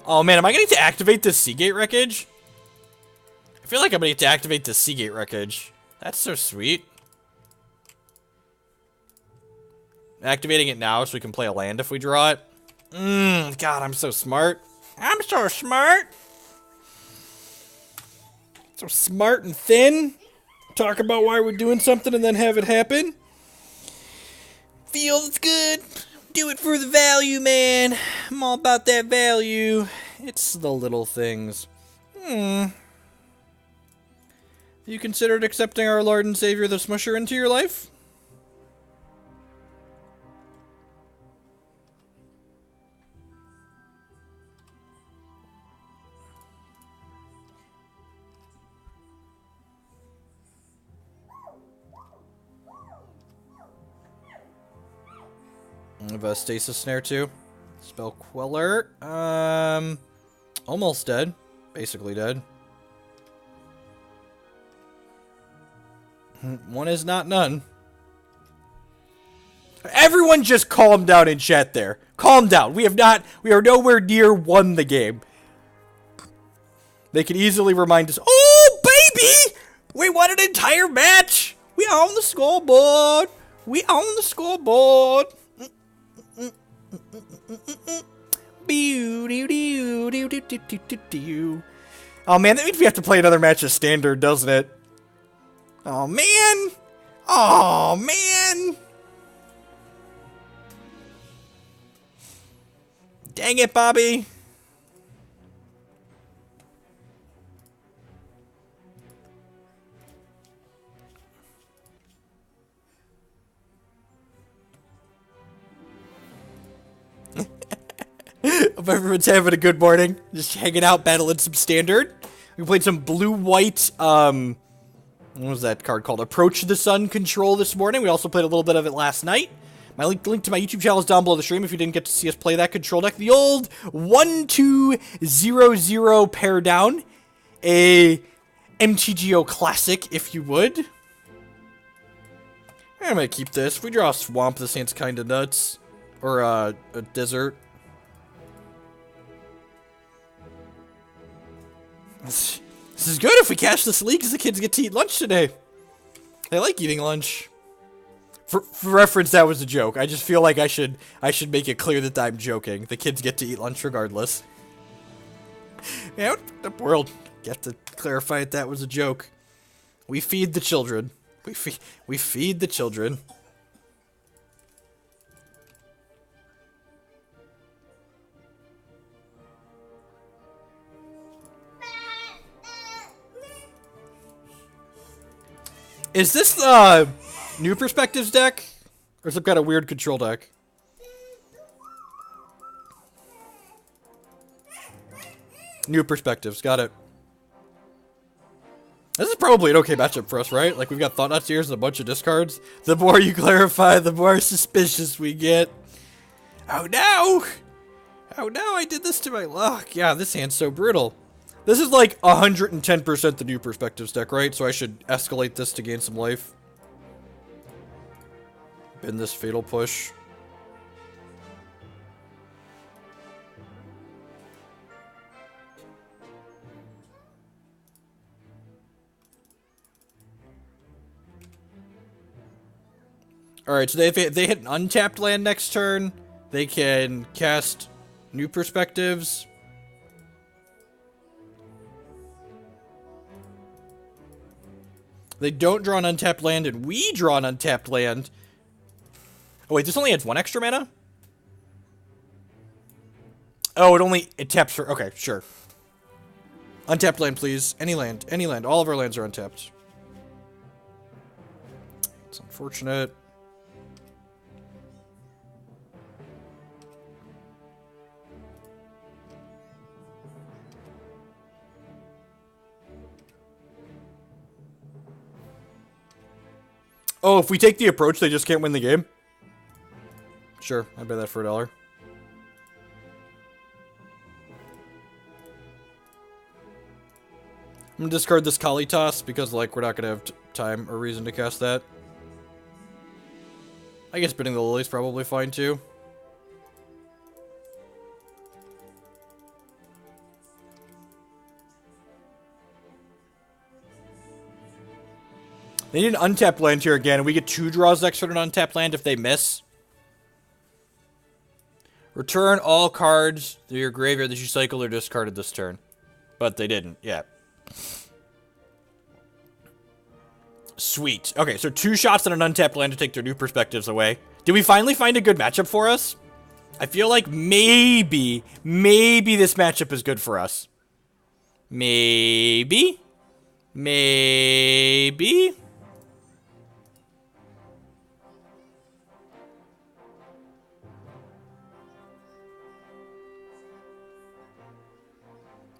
Oh man, am I gonna get to activate this Sea Gate Wreckage? I feel like I'm gonna get to activate this Sea Gate Wreckage. That's so sweet. Activating it now so we can play a land if we draw it. God, I'm so smart. I'm so smart. So smart and thin. Talk about why we're doing something and then have it happen. Feels good. Do it for the value, man. I'm all about that value. It's the little things. You considered accepting our Lord and Savior the Smusher into your life? I have a Stasis Snare too. Spell Queller. Almost dead. Basically dead. One is not none. Everyone just calm down in chat there. Calm down. We are nowhere near won the game. They could easily remind us, oh baby! We won an entire match! We own the scoreboard! We own the scoreboard! Oh man, that means we have to play another match of standard, doesn't it? Oh man! Oh man! Dang it, Bobby! Hope everyone's having a good morning. Just hanging out, battling some standard. We played some blue-white, what was that card called? Approach the Sun Control this morning. We also played a little bit of it last night. My link to my YouTube channel is down below the stream if you didn't get to see us play that control deck. The old 1-2-0-0 pair down. A MTGO classic, if you would. I'm gonna keep this. If we draw a swamp, this hand's kinda nuts. Or, a desert. This is good if we catch this leak, because the kids get to eat lunch today. They like eating lunch. For reference, that was a joke. I just feel like I should make it clear that I'm joking. The kids get to eat lunch regardless. Yeah, the world get to clarify that was a joke. We feed the children. We feed the children. Is this the New Perspectives deck? Or some kind of weird control deck? New Perspectives, got it. This is probably an okay matchup for us, right? Like, we've got Thought-Knot Seers and a bunch of discards. The more you clarify, the more suspicious we get. Oh no! Oh no, I did this to my luck. Yeah, this hand's so brutal. This is like 110% the New Perspectives deck, right? So I should escalate this to gain some life. In this Fatal Push. Alright, so if they hit an untapped land next turn, they can cast New Perspectives. They don't draw an untapped land, and we draw an untapped land. Oh wait, this only adds 1 extra mana? Oh, it taps for, okay, sure. Untapped land, please. Any land, any land. All of our lands are untapped. It's unfortunate. Oh, if we take the approach, they just can't win the game? Sure, I'd bet that for $1. I'm gonna discard this Kalitas because, like, we're not gonna have time or reason to cast that. I guess bidding the Lily's probably fine, too. They need an untapped land here again, and we get 2 draws next turn on an untapped land if they miss. Return all cards to your graveyard that you cycled or discarded this turn. But they didn't, yeah. Sweet. Okay, so 2 shots on an untapped land to take their New Perspectives away. Did we finally find a good matchup for us? I feel like maybe this matchup is good for us. Maybe.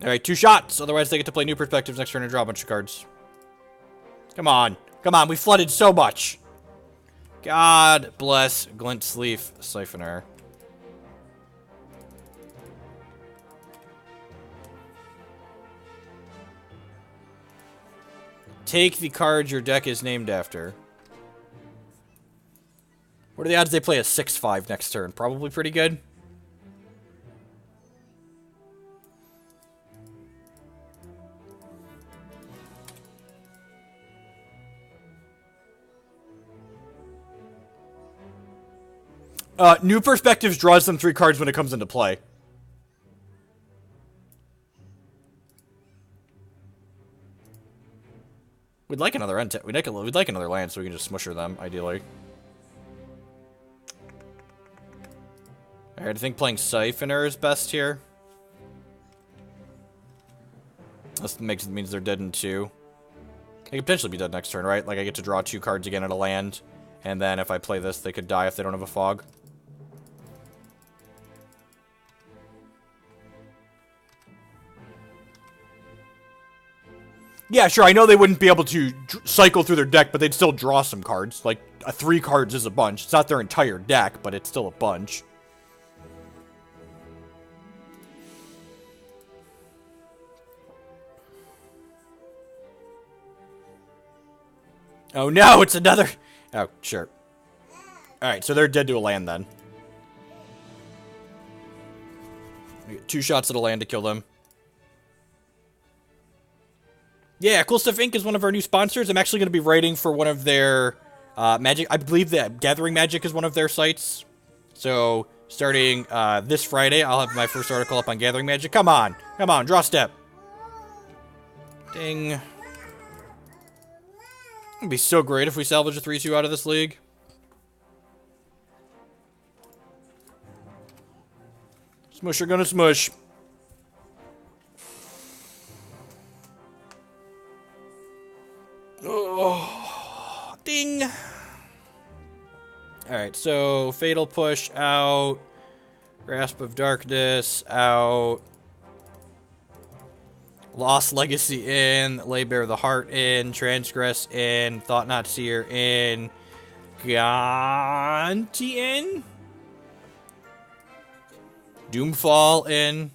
Alright, 2 shots. Otherwise, they get to play New Perspectives next turn and draw a bunch of cards. Come on. Come on, we flooded so much. God bless Glint-Sleeve Siphoner. Take the cards your deck is named after. What are the odds they play a 6-5 next turn? Probably pretty good. New Perspectives draws them 3 cards when it comes into play. We'd like another we'd like another land so we can just smusher them, ideally. Alright, I think playing Siphoner is best here. This means they're dead in 2. They could potentially be dead next turn, right? Like, I get to draw 2 cards again at a land, and then if I play this, they could die if they don't have a fog. Yeah, sure, I know they wouldn't be able to cycle through their deck, but they'd still draw some cards. Like, 3 cards is a bunch. It's not their entire deck, but it's still a bunch. Oh no, it's Oh, sure. Alright, so they're dead to a land then. We get 2 shots at a land to kill them. Yeah, Cool Stuff Inc. is one of our new sponsors. I'm actually going to be writing for one of their magic. I believe that Gathering Magic is one of their sites. So, starting this Friday, I'll have my first article up on Gathering Magic. Come on. Come on, draw step. Ding. It'd be so great if we salvage a 3-2 out of this league. Smush are gonna smush. Oh, ding. Alright, so Fatal Push out. Grasp of Darkness out. Lost Legacy in. Lay Bare the Heart in. Transgress in. Thought-Knot Seer in. Gonti in. Doomfall in.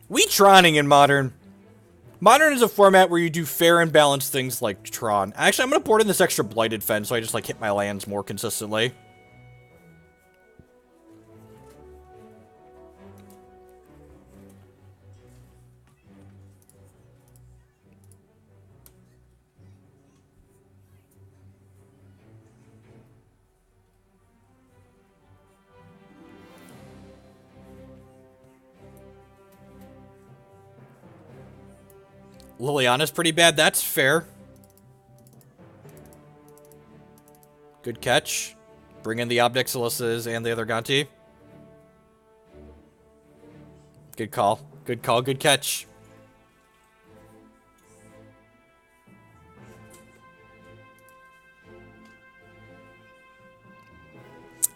We Troning in Modern. Modern is a format where you do fair and balanced things like Tron. Actually, I'm going to board in this extra Blighted Fen so I just, like, hit my lands more consistently. Liliana's pretty bad. That's fair. Good catch. Bring in the Ob Nixilises and the other Gonti. Good call. Good call. Good catch.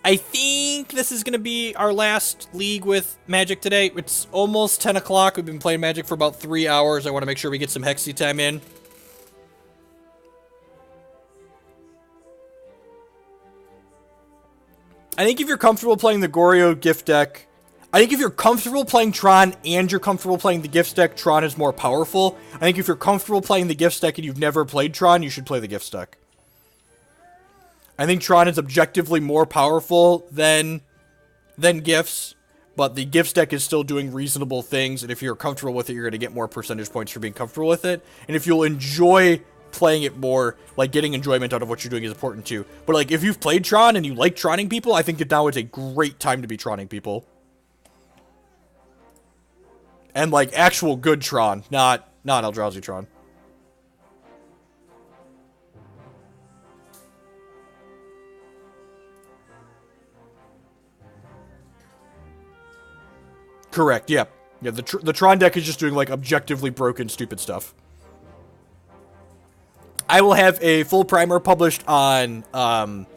I think this is going to be our last league with Magic today. It's almost 10 o'clock. We've been playing Magic for about 3 hours. I want to make sure we get some Hexy time in. I think if you're comfortable playing the Goryo gift deck, I think if you're comfortable playing Tron and you're comfortable playing the gift deck, Tron is more powerful. I think if you're comfortable playing the gift deck and you've never played Tron, you should play the gift deck. I think Tron is objectively more powerful than Gifts, but the Gifts deck is still doing reasonable things, and if you're comfortable with it, you're going to get more percentage points for being comfortable with it. And if you'll enjoy playing it more, like, getting enjoyment out of what you're doing is important too. But, like, if you've played Tron and you like Troning people, I think that now is a great time to be Troning people. And, like, actual good Tron, not Eldrazi Tron. Correct, yeah. Yeah, the Tron deck is just doing, like, objectively broken, stupid stuff. I will have a full primer published on, Tron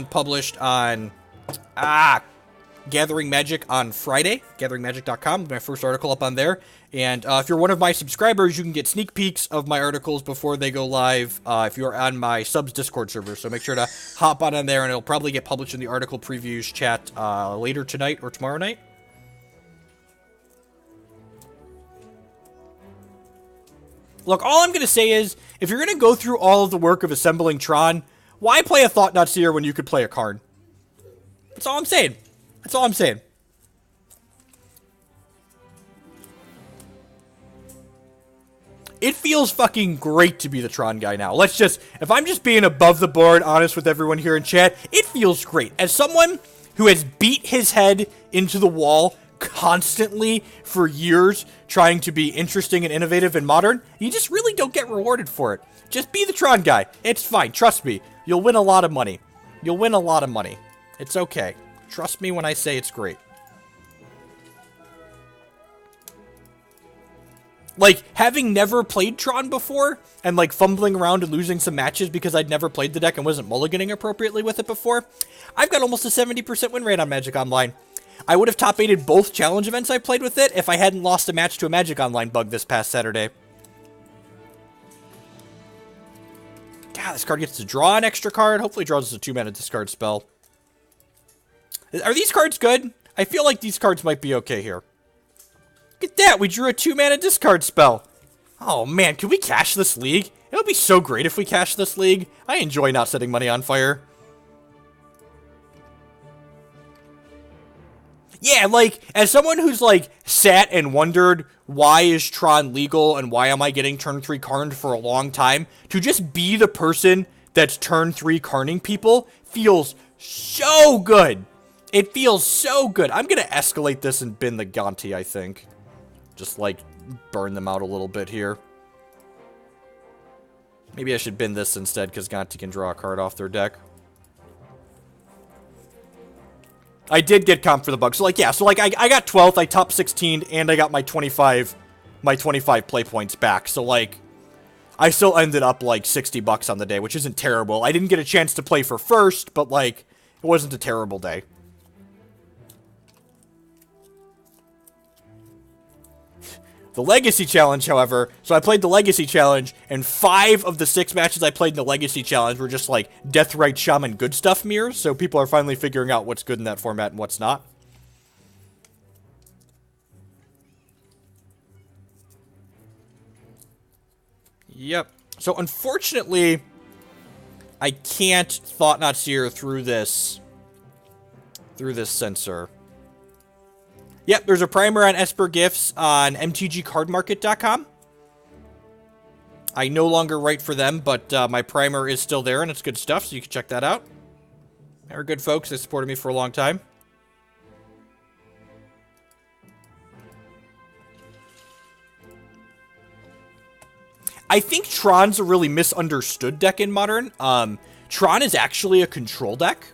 published on, Gathering Magic on Friday, gatheringmagic.com, my first article up on there. And if you're one of my subscribers, you can get sneak peeks of my articles before they go live if you're on my subs Discord server. So make sure to hop on there, and it'll probably get published in the article previews chat later tonight or tomorrow night. Look, all I'm going to say is, if you're going to go through all of the work of assembling Tron, why play a Thought-Knot Seer when you could play a card? That's all I'm saying. That's all I'm saying. It feels fucking great to be the Tron guy now. Let's just, if I'm just being above the board, honest with everyone here in chat, it feels great. As someone who has beat his head into the wall constantly for years trying to be interesting and innovative and modern, you just really don't get rewarded for it. Just be the Tron guy. It's fine. Trust me. You'll win a lot of money. You'll win a lot of money. It's okay. Trust me when I say it's great. Like, having never played Tron before, and, like, fumbling around and losing some matches because I'd never played the deck and wasn't mulliganing appropriately with it before, I've got almost a 70% win rate on Magic Online. I would have top-8'd both challenge events I played with it if I hadn't lost a match to a Magic Online bug this past Saturday. God, this card gets to draw an extra card. Hopefully it draws us a 2-mana discard spell. Are these cards good? I feel like these cards might be okay here. Look at that, we drew a 2-mana discard spell. Oh man, can we cash this league? It would be so great if we cashed this league. I enjoy not setting money on fire. Yeah, like, as someone who's, like, sat and wondered why is Tron legal and why am I getting turn 3 Karned for a long time, to just be the person that's turn 3 Karning people feels so good. It feels so good. I'm gonna escalate this and bin the Gonti, I think. Just, like, burn them out a little bit here. Maybe I should bin this instead, because Gonti can draw a card off their deck. I did get comp for the bug. So, like, yeah. So, like, I got 12th, I top 16, and I got my 25 play points back. So, like, I still ended up, like, 60 bucks on the day, which isn't terrible. I didn't get a chance to play for first, but, like, it wasn't a terrible day. The Legacy Challenge, however, so I played the Legacy Challenge, and 5 of the 6 matches I played in the Legacy Challenge were just, like, Deathrite Shaman good stuff mirrors, so people are finally figuring out what's good in that format and what's not. Yep. So, unfortunately, I can't Thought-Knot Seer through this sensor. Yep, there's a primer on Esper Gifts on mtgcardmarket.com. I no longer write for them, but my primer is still there, and it's good stuff, so you can check that out. They're good folks. They supported me for a long time. I think Tron's a really misunderstood deck in Modern. Tron is actually a control deck.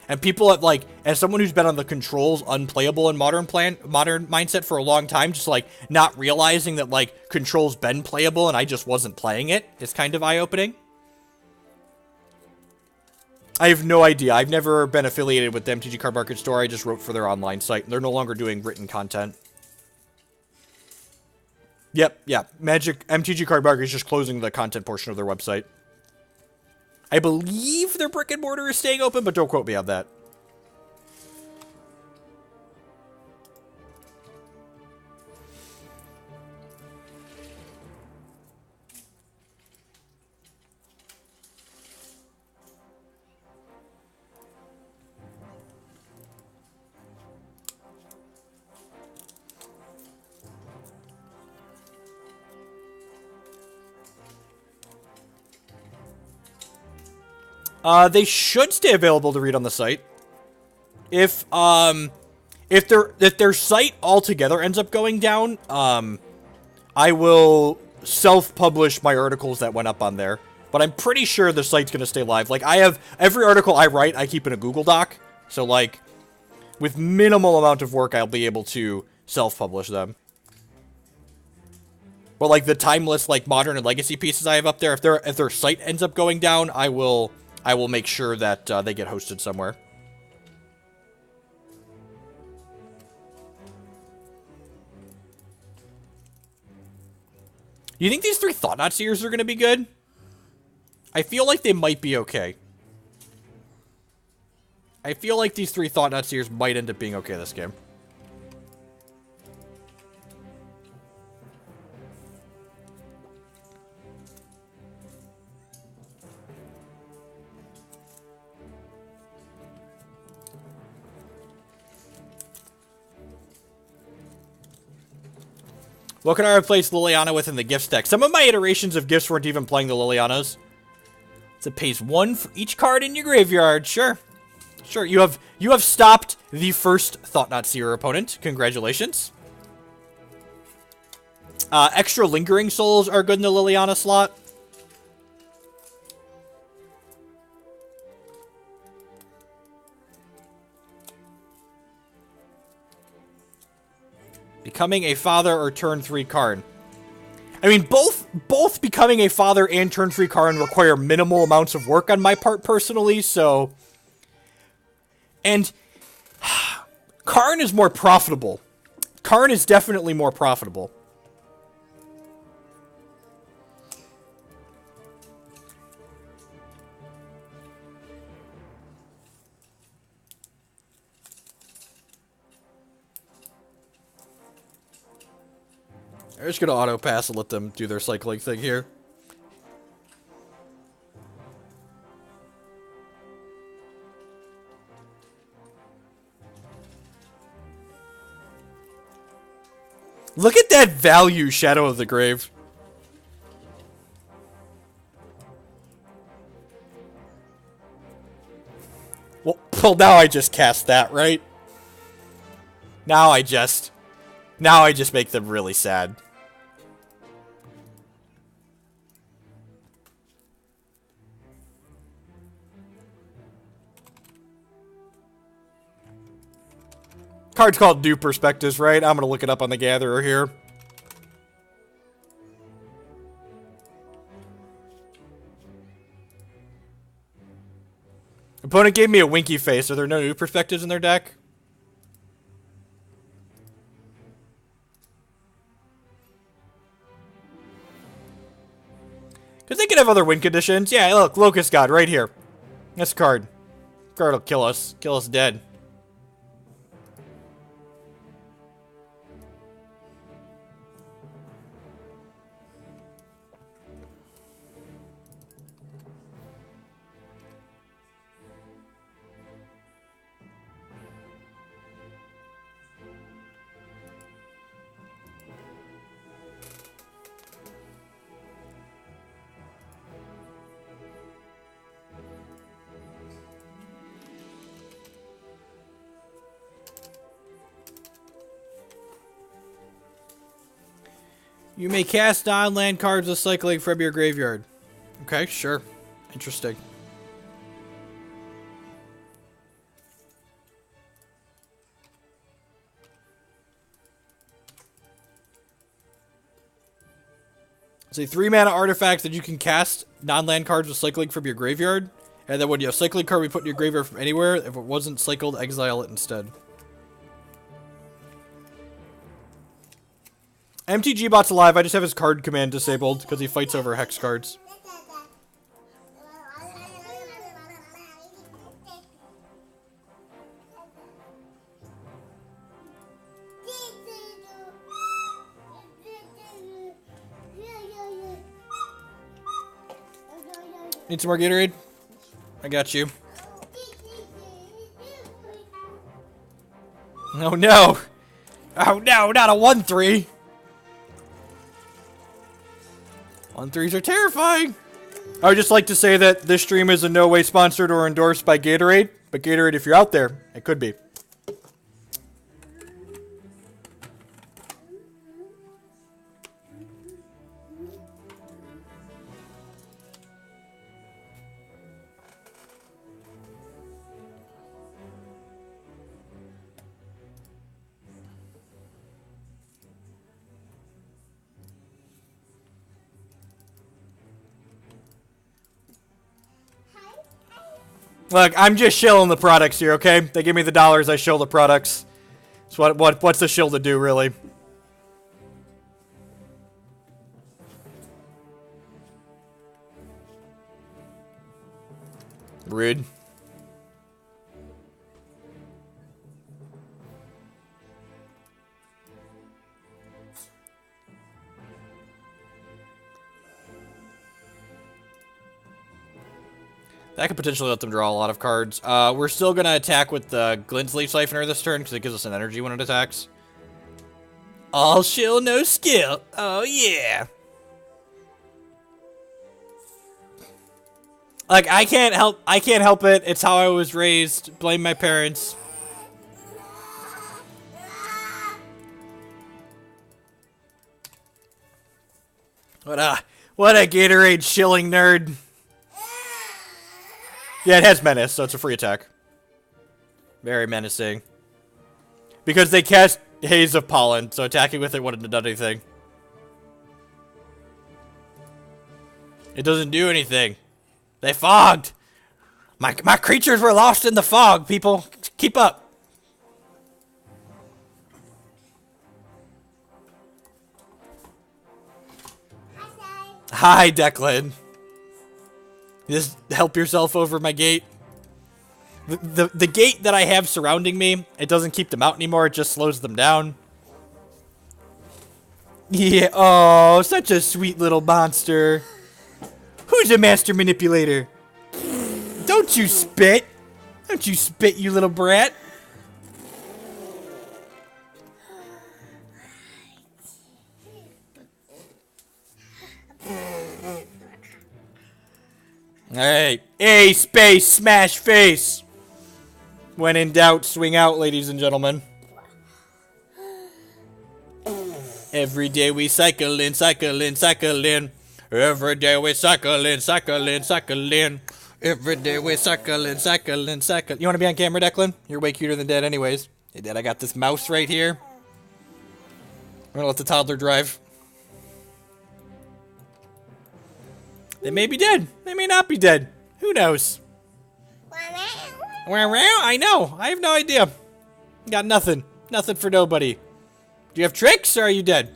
And people have, like, as someone who's been on the controls unplayable in modern mindset for a long time, just, like, not realizing that, like, controls been playable and I just wasn't playing it is kind of eye-opening. I have no idea. I've never been affiliated with the MTG Card Market Store. I just wrote for their online site. They're no longer doing written content. Yep, yeah. MTG Card Market is just closing the content portion of their website. I believe their brick and mortar is staying open, but don't quote me on that. They should stay available to read on the site. If their site altogether ends up going down, I will self-publish my articles that went up on there. But I'm pretty sure the site's gonna stay live. Like, I have every article I write, I keep in a Google Doc. So, like, with minimal amount of work, I'll be able to self-publish them. But, like, the timeless, like, modern and legacy pieces I have up there, if their site ends up going down, I will make sure that they get hosted somewhere. You think these 3 Thought-Knot Seers are going to be good? I feel like they might be okay. I feel like these 3 Thought-Knot Seers might end up being okay this game. What can I replace Liliana with in the Gifts deck? Some of my iterations of Gifts weren't even playing the Lilianas. So it pays 1 for each card in your graveyard. Sure. Sure, you have stopped the first Thought-Knot Seer opponent. Congratulations. Extra Lingering Souls are good in the Liliana slot. Becoming a father or turn 3 Karn. I mean, both becoming a father and turn 3 Karn require minimal amounts of work on my part personally, so... And... Karn is more profitable. Karn is definitely more profitable. I'm just gonna auto pass and let them do their cycling thing here. Look at that value, Shadow of the Grave. Well, now I just cast that, right? Now I just make them really sad. Card's called New Perspectives, right? I'm gonna look it up on the Gatherer here. Opponent gave me a winky face. Are there no New Perspectives in their deck? Because they could have other win conditions. Yeah, look, Locust God right here. This card. Card will kill us. Kill us dead. You may cast non-land cards with cycling from your graveyard. Okay, sure. Interesting. Say 3-mana artifacts that you can cast non-land cards with cycling from your graveyard. And then when you have cycling card, we put in your graveyard from anywhere. If it wasn't cycled, exile it instead. MTG Bot's alive. I just have his card command disabled because he fights over hex cards. Need some more Gatorade? I got you. Oh no! Oh no, not a 1-3! 1-3s are terrifying! I would just like to say that this stream is in no way sponsored or endorsed by Gatorade, but Gatorade, if you're out there, it could be. Look, I'm just shilling the products here, okay? They give me the dollars, I shill the products. So what's the shill to do, really? Rude. That could potentially let them draw a lot of cards. We're still going to attack with the Glint-Sleeve Siphoner this turn because it gives us an energy when it attacks. All shill, no skill. Oh, yeah. Like, I can't help it. It's how I was raised. Blame my parents. What a Gatorade shilling nerd. Yeah, it has Menace, so it's a free attack. Very menacing. Because they cast Haze of Pollen, so attacking with it wouldn't have done anything. It doesn't do anything. They fogged! My creatures were lost in the fog, people! Keep up! Hi, Declan. Just help yourself over my gate. The gate that I have surrounding me, it doesn't keep them out anymore, it just slows them down. Yeah, oh, such a sweet little monster. Who's a master manipulator? Don't you spit. Don't you spit, you little brat. Alright. A space smash face. When in doubt, swing out, ladies and gentlemen. Every day we cycle in, cycle in, cycle in. Every day we cycle in, cycle in, cycle in. Every day we cycle in, cycle in, cycle. You want to be on camera, Declan? You're way cuter than Dad anyways. Hey, Dad, I got this mouse right here. I'm gonna let the toddler drive. They may be dead. They may not be dead. Who knows? I know. I have no idea. Got nothing. Nothing for nobody. Do you have tricks or are you dead?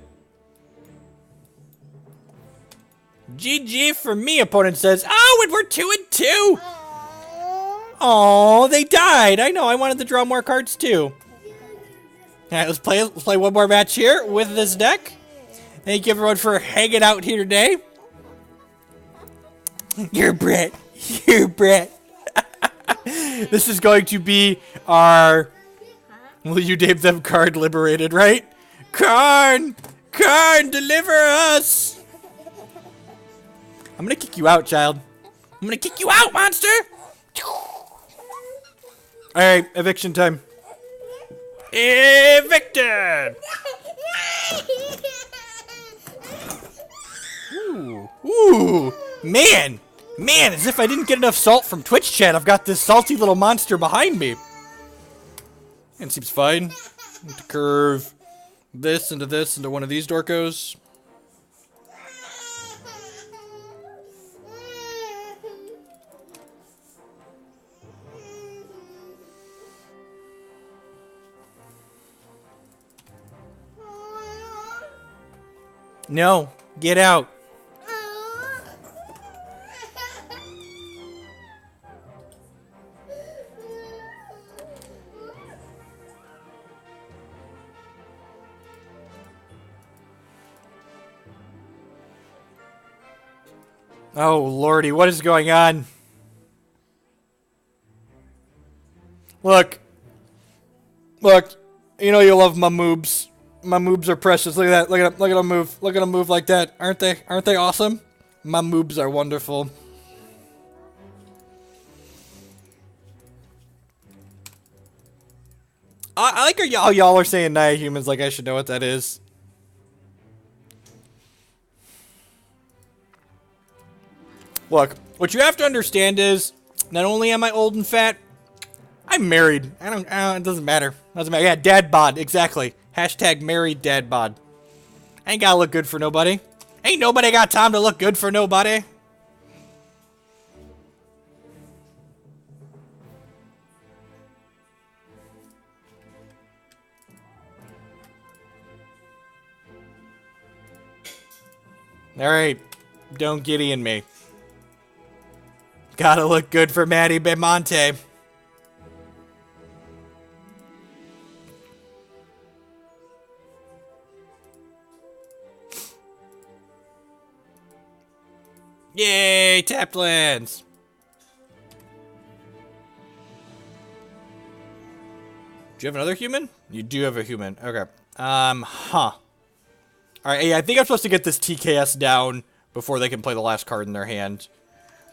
GG for me, opponent says. Oh, and we're 2-2. Oh, they died. I know. I wanted to draw more cards too. Alright, let's play one more match here with this deck. Thank you everyone for hanging out here today. You're Brett. You're Brett. This is going to be our... Will you name them Karn Liberated, right? Karn! Karn, deliver us! I'm gonna kick you out, child. I'm gonna kick you out, monster! Alright, eviction time. Evicted! Ooh. Ooh. Man! Man, as if I didn't get enough salt from Twitch chat, I've got this salty little monster behind me. And seems fine. To curve this into one of these dorkos. No, get out. Oh, lordy, what is going on? Look. Look. You know you love my moobs. My moobs are precious. Look at that. Look at them move. Look at them move like that. Aren't they? Aren't they awesome? My moobs are wonderful. I like how y'all are saying Naya humans like I should know what that is. Look, what you have to understand is, not only am I old and fat, I'm married. It doesn't matter. Doesn't matter. Yeah, dad bod, exactly. Hashtag married dad bod. I ain't gotta look good for nobody. Ain't nobody got time to look good for nobody. Alright, don't Gideon me. Gotta look good for Maddie Bemonte. Yay, tapped lands. Do you have another human? You do have a human. Okay. Alright, yeah, I think I'm supposed to get this TKS down before they can play the last card in their hand.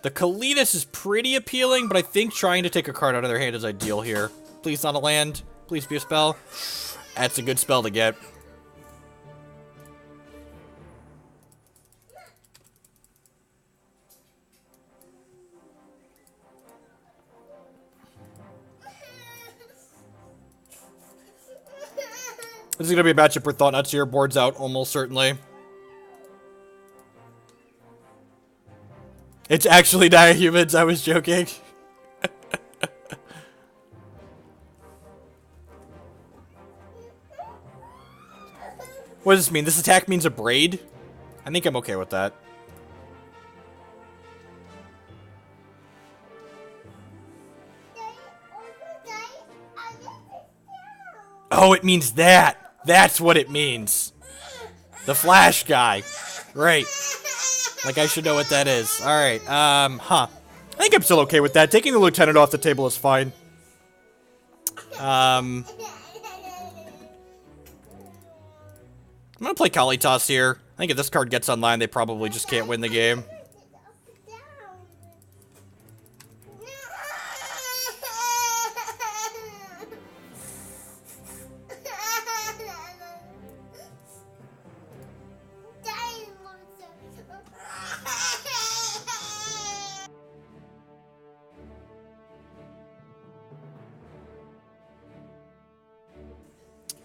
The Kalitas is pretty appealing, but I think trying to take a card out of their hand is ideal here. Please not a land. Please be a spell. That's a good spell to get. This is going to be a matchup where Thought-Knot Seer boards out, almost certainly. It's actually Naya humans, I was joking. What does this mean? This attack means a braid? I think I'm okay with that. Oh, it means that! That's what it means. The Flash guy. Great. Like I should know what that is. Alright, I think I'm still okay with that. Taking the Lieutenant off the table is fine. I'm gonna play Kalitas here. I think if this card gets online, they probably just can't win the game.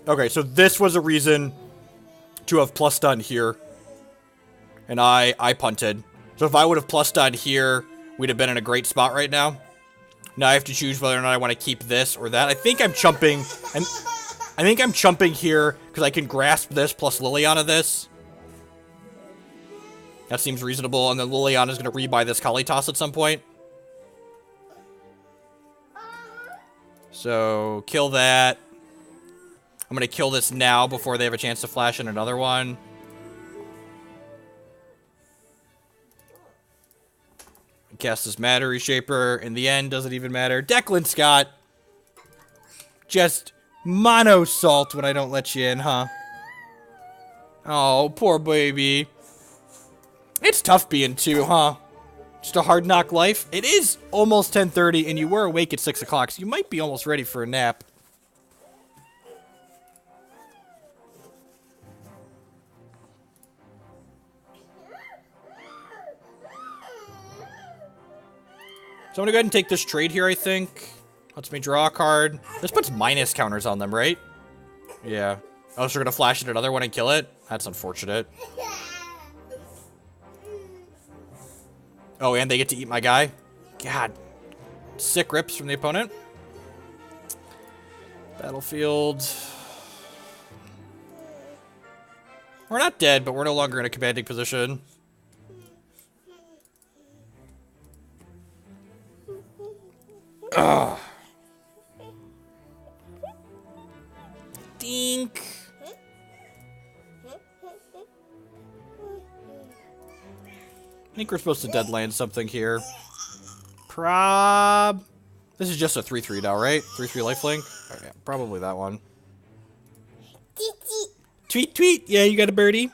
Okay, so this was a reason to have plus done here. And I punted. So if I would have plus done here, we'd have been in a great spot right now. Now I have to choose whether or not I want to keep this or that. I think I'm chumping. I think I'm chumping here because I can grasp this plus Liliana this. That seems reasonable. And then Liliana's going to rebuy this Kalitas at some point. So kill that. I'm going to kill this now before they have a chance to flash in another one. Cast this Matter Reshaper. In the end, doesn't even matter. Declan Scott. Just mono salt when I don't let you in, huh? Oh, poor baby. It's tough being 2, huh? Just a hard knock life. It is almost 10:30 and you were awake at 6 o'clock, so you might be almost ready for a nap. So I'm gonna go ahead and take this trade here, I think. Lets me draw a card. This puts minus counters on them, right? Yeah. Oh, so we're gonna flash it another one and kill it? That's unfortunate. Oh, and they get to eat my guy? God. Sick rips from the opponent. Battlefield. We're not dead, but we're no longer in a commanding position. Ugh. Dink. I think we're supposed to Deadland something here. This is just a 3/3 now, right? 3/3 lifelink? Okay, probably that one. Tweet, tweet. Yeah, you got a birdie.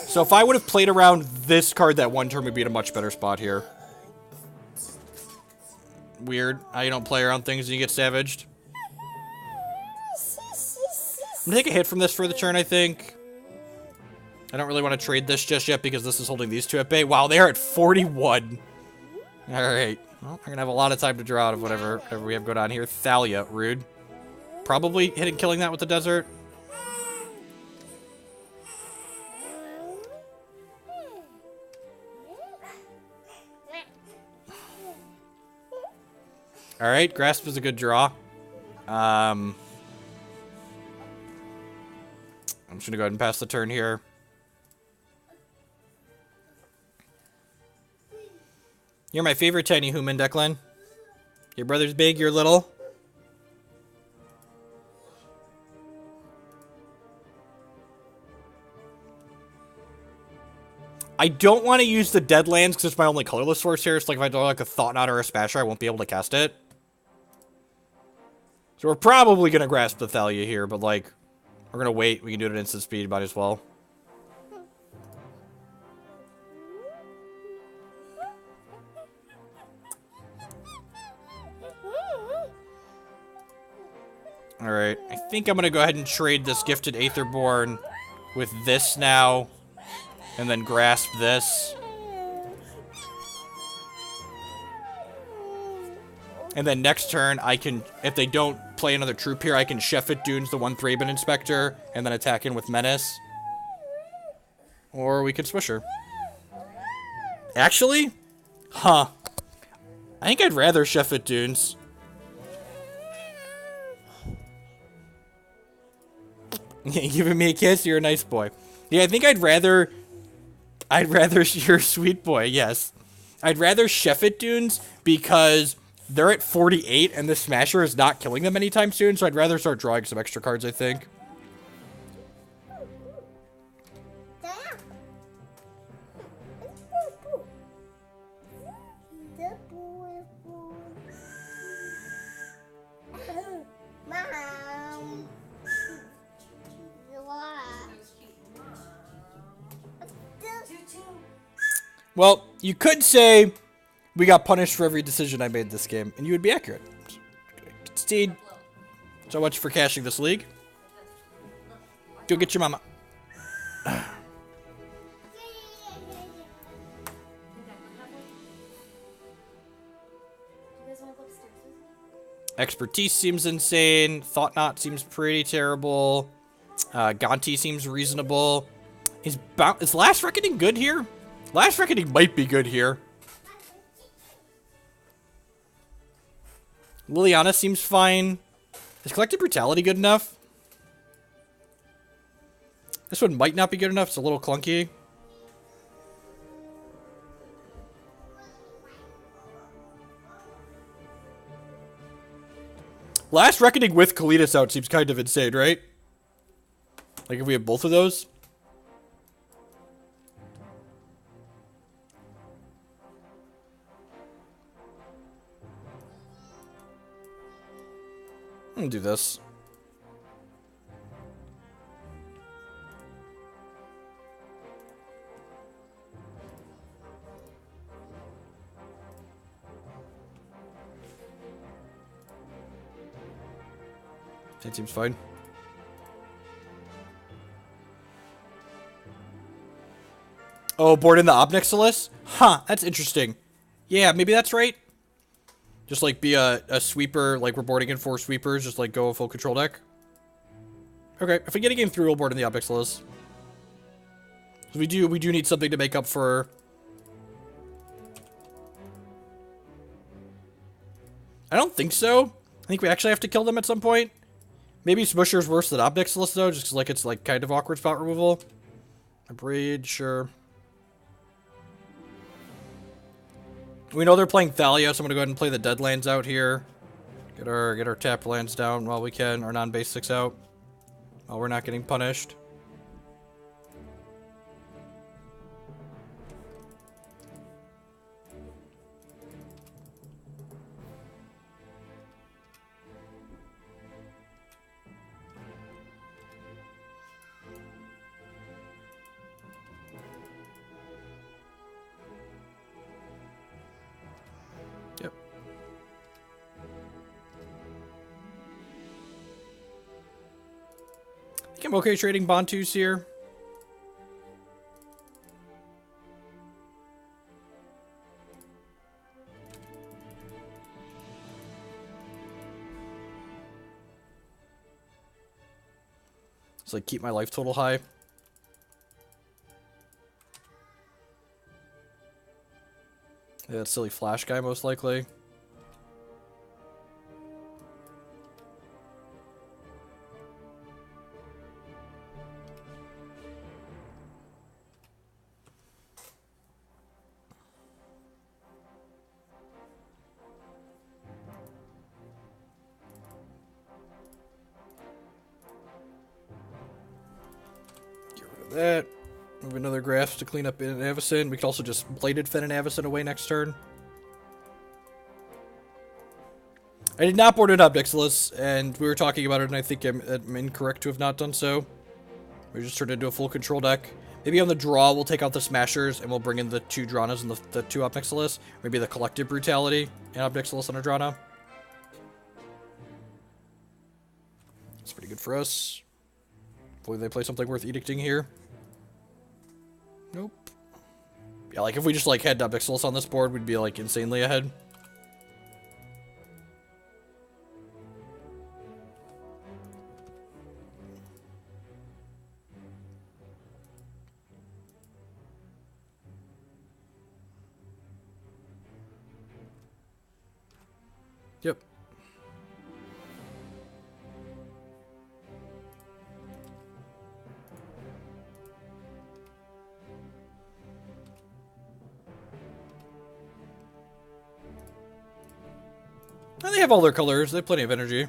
So if I would have played around this card that one turn, we'd be in a much better spot here. Weird how you don't play around things and you get savaged. I'm gonna take a hit from this for the turn, I think. I don't really want to trade this just yet because this is holding these two at bay. Wow, they are at 41. Alright. Well, I'm gonna have a lot of time to draw out of whatever we have going on here. Thalia, rude. Probably hitting killing that with the desert. Alright, Grasp is a good draw. I'm just gonna go ahead and pass the turn here. You're my favorite tiny human, Declan. Your brother's big, you're little. I don't want to use the Deadlands because it's my only colorless source here. So like if I do like a Thought-Knot or a Spasher, I won't be able to cast it. So we're probably going to grasp the Thalia here, but like, we're going to wait. We can do it at instant speed, might as well. Alright, I think I'm going to go ahead and trade this Gifted Aetherborn with this now, and then grasp this. And then next turn, I can, if they don't play another troop here, I can Chef It Dunes the one Thraben Inspector, and then attack in with Menace. Or we could Swisher. Actually? Huh. I think I'd rather Chef It Dunes. Giving me a kiss? You're a nice boy. Yeah, I think I'd rather... you're a sweet boy, yes. I'd rather Sheffit Dunes because they're at 48 and the Smasher is not killing them anytime soon, so I'd rather start drawing some extra cards, I think. Well, you could say we got punished for every decision I made this game, and you would be accurate. Steed, so much for cashing this league. Go get your mama. Expertise seems insane. Thought-Knot seems pretty terrible. Gonti seems reasonable. Is Last Reckoning good here? Last Reckoning might be good here. Liliana seems fine. Is Collective Brutality good enough? This one might not be good enough. It's a little clunky. Last Reckoning with Kalitas out seems kind of insane, right? Like if we have both of those. I'm gonna do this. That seems fine. Oh, board in the Ob Nixilis? Huh, that's interesting. Yeah, maybe that's right. Just like be a sweeper, like we're boarding in 4 sweepers, just like go a full control deck. Okay, if we get a game through, we'll board in the Ob Nixilis. We do need something to make up for. I don't think so. I think we actually have to kill them at some point. Maybe Smusher's worse than Ob Nixilis though, just 'cause like it's like kind of awkward spot removal. A braid, sure. We know they're playing Thalia, so I'm gonna go ahead and play the Deadlands out here. Get our tap lands down while we can, our non-basics out. While we're not getting punished. Yep. I think I'm okay trading Bontus here. Just like keep my life total high. Yeah, that silly flash guy most likely. Get rid of that. Move another grass to clean up in Avacyn. We could also just Blighted Fen and Avacyn away next turn. I did not board an Ob Nixilis, and we were talking about it, and I think I'm incorrect to have not done so. We just turned into a full control deck. Maybe on the draw, we'll take out the Smashers, and we'll bring in the 2 Dranas and the 2 Ob Nixilis. Maybe the Collective Brutality and Ob Nixilis on a Drana. That's pretty good for us. Hopefully they play something worth edicting here. Nope. Yeah, like if we just like had Ob Nixilis on this board, we'd be like insanely ahead. Yep. And they have all their colors. They have plenty of energy.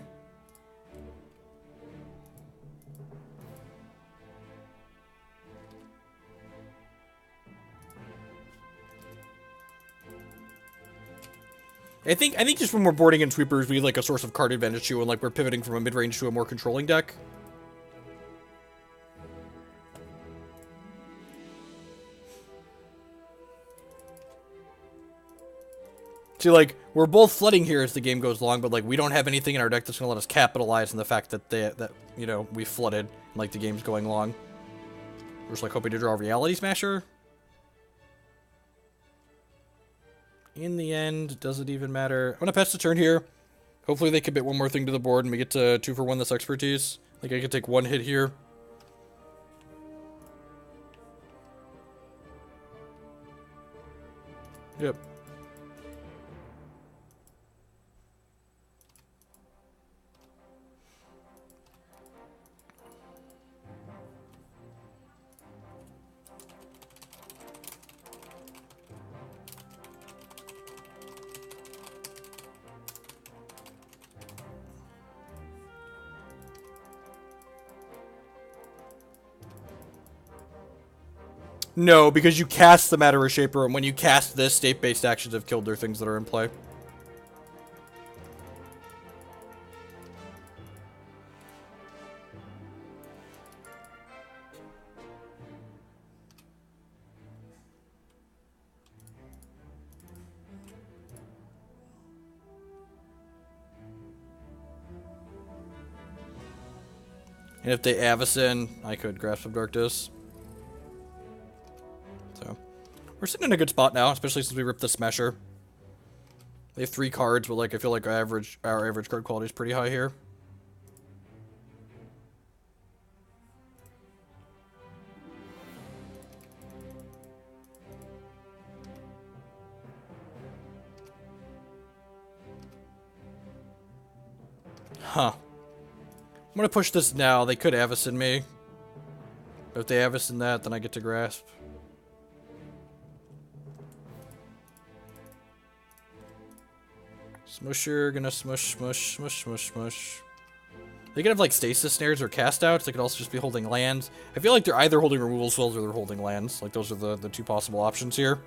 I think just when we're boarding in sweepers, we need like a source of card advantage too, and like we're pivoting from a mid-range to a more controlling deck. See, like, we're both flooding here as the game goes along, but like we don't have anything in our deck that's gonna let us capitalize on the fact that you know, we flooded, and, like the game's going along. We're just like hoping to draw a Reality Smasher. In the end, does it even matter? I'm gonna pass the turn here. Hopefully they commit one more thing to the board and we get to 2 for 1 this expertise. Like I could take 1 hit here. Yep. No, because you cast the Matter Reshaper, and when you cast this, state-based actions have killed their things that are in play. And if they Avacyn, I could Grasp of Darkness. So, we're sitting in a good spot now, especially since we ripped the Smasher. They have 3 cards, but like I feel like our average card quality is pretty high here. Huh. I'm gonna push this now. They could Avacyn me. But if they Avacyn that, then I get to Grasp. Smusher, gonna smush, smush, smush, smush, smush. They could have like Stasis Snares or Cast Outs. They could also just be holding lands. I feel like they're either holding removal spells or they're holding lands. Like those are the 2 possible options here.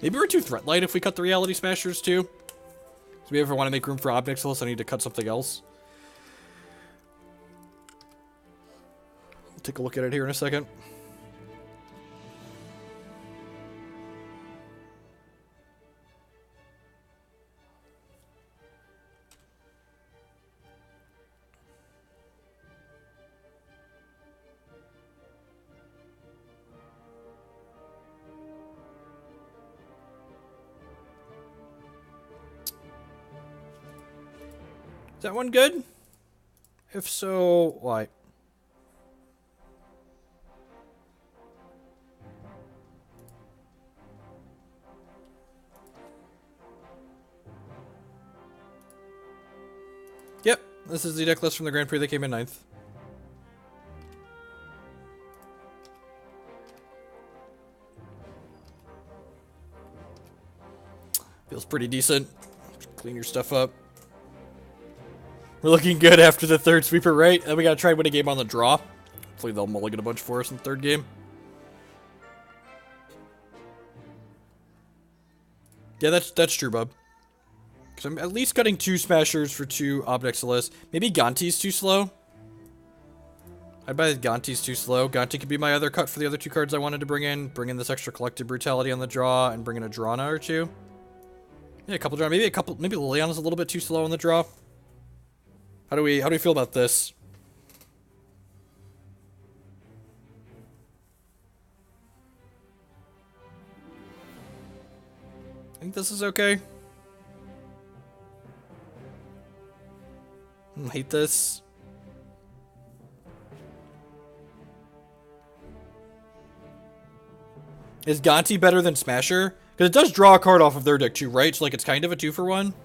Maybe we're too threat light if we cut the Reality Smashers too. So we ever want to make room for Ob Nixilis, I need to cut something else. We'll take a look at it here in a second. Is that one good? If so, why? Yep, this is the deck list from the Grand Prix that came in 9th. Feels pretty decent. Just clean your stuff up. We're looking good after the 3rd sweeper, right? And we gotta try and win a game on the draw. Hopefully they'll mulligan a bunch for us in the 3rd game. Yeah, that's true, bub. Because I'm at least cutting 2 Smashers for 2 Ob Nixilis. Maybe Gonti's too slow. I'd buy Gonti's too slow. Gonti could be my other cut for the other 2 cards I wanted to bring in. Bring in this extra Collective Brutality on the draw, and bring in a Drana or 2. Yeah, a couple Drana. Maybe Liliana's a little bit too slow on the draw. How do we feel about this? I think this is okay. I hate this. Is Gonti better than Smasher? Because it does draw a card off of their deck too, right? So like it's kind of a 2 for 1.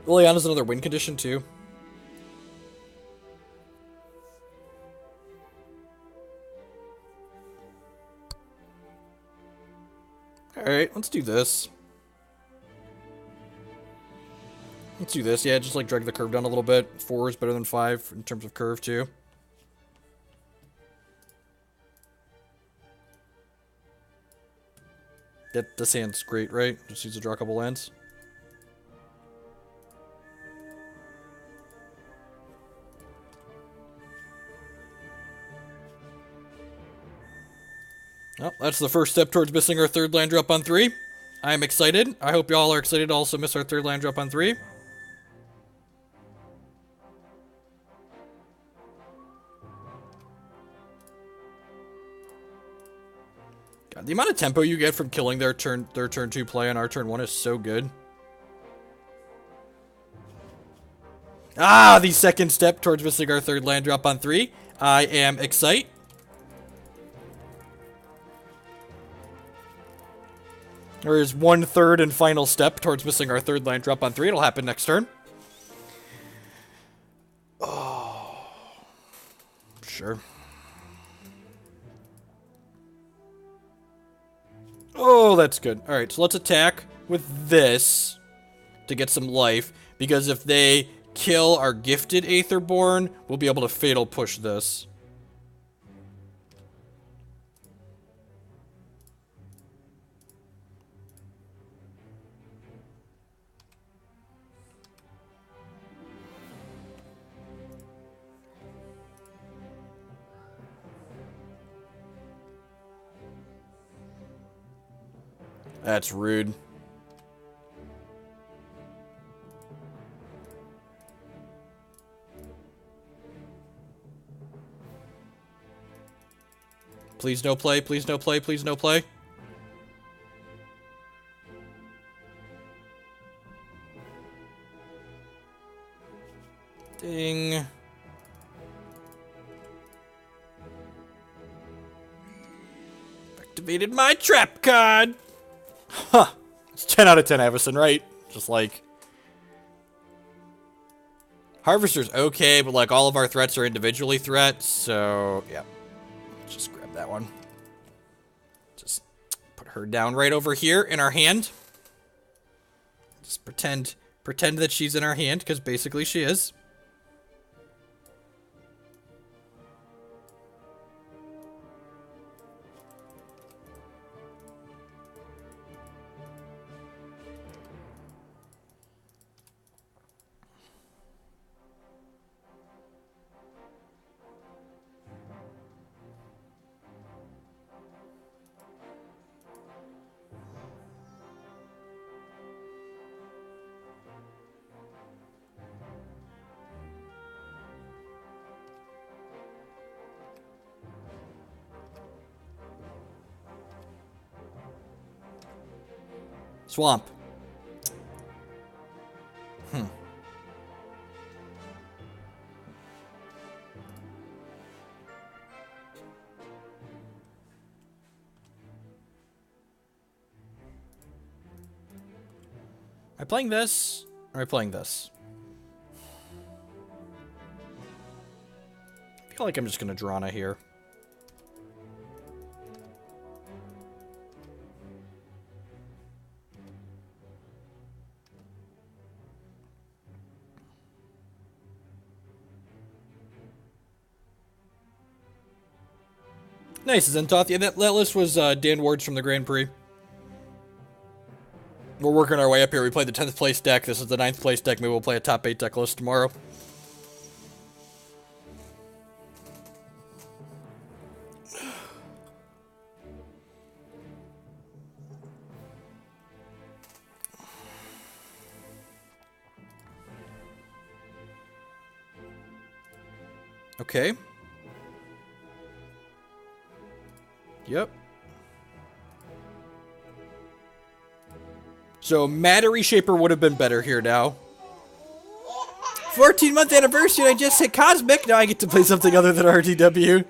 Liliana's another win condition, too. Alright, let's do this. Let's do this. Yeah, just like drag the curve down a little bit. 4 is better than 5 in terms of curve, too. This hand's great, right? Just needs to draw a couple lands. Well, that's the first step towards missing our third land drop on 3. I'm excited. I hope y'all are excited to also miss our third land drop on 3. God, the amount of tempo you get from killing their turn 2 play on our turn 1 is so good. Ah, the second step towards missing our third land drop on 3. I am excited. There is 1/3 and final step towards missing our third land drop on 3. It'll happen next turn. Oh, sure. Oh, that's good. Alright, so let's attack with this to get some life. Because if they kill our Gifted Aetherborn, we'll be able to fatal push this. That's rude. Please no play, please no play, please no play. Ding. Activated my trap card. Huh. It's 10 out of 10, Avison, right? Just like... Harvester's okay, but like all of our threats are individually threats, so yeah. Just grab that one. Just put her down right over here in our hand. Just pretend that she's in our hand, because basically she is. Swamp. Am I playing this? Or am I playing this? I feel like I'm just going to Drana here. Nice, Zentoth. Yeah, that list was Dan Ward's from the Grand Prix. We're working our way up here. We played the 10th place deck. This is the 9th place deck. Maybe we'll play a top 8 deck list tomorrow. Okay. Yep. So, Matter Reshaper would have been better here now. 14-month anniversary, I just hit Cosmic. Now I get to play something other than RTW.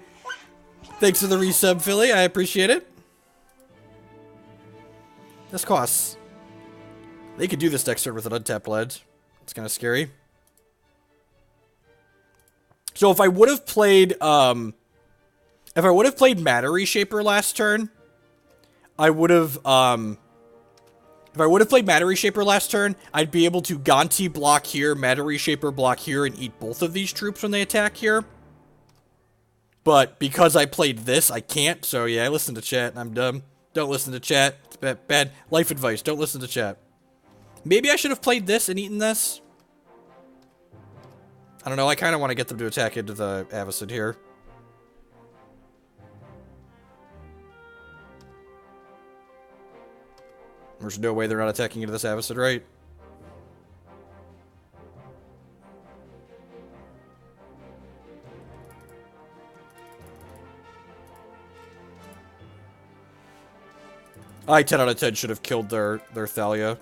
Thanks for the resub, Philly. I appreciate it. This costs. They could do this next turn with an untapped ledge. It's kind of scary. So if I would have played, Matter Reshaper last turn, I would have, if I would have played Matter Reshaper last turn, I'd be able to Gonti block here, Matter Reshaper block here, and eat both of these troops when they attack here. But because I played this, I can't. So yeah, I listened to chat. I'm dumb. Don't listen to chat. It's bad life advice. Don't listen to chat. Maybe I should have played this and eaten this. I don't know. I kind of want to get them to attack into the Avacyn here. There's no way they're not attacking into this Avacyn, right? I 10 out of 10 should have killed their Thalia.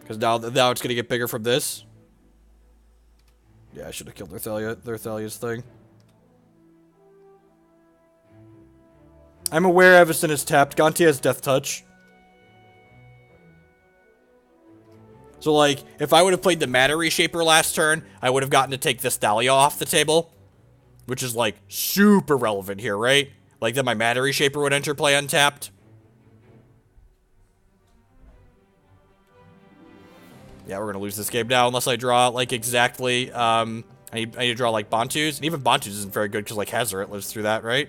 Because now it's going to get bigger from this. Yeah, I should have killed their Thalia's thing. I'm aware Avacyn is tapped. Gonti has Death Touch. So, like, if I would have played the Matter Reshaper last turn, I would have gotten to take this Thalia off the table. Which is, like, super relevant here, right? Like, then my Matter Reshaper would enter play untapped. Yeah, we're gonna lose this game now unless I draw, like, exactly, I need to draw, like, Bontu's. And even Bontu's isn't very good because, like, Hazoret lives through that, right?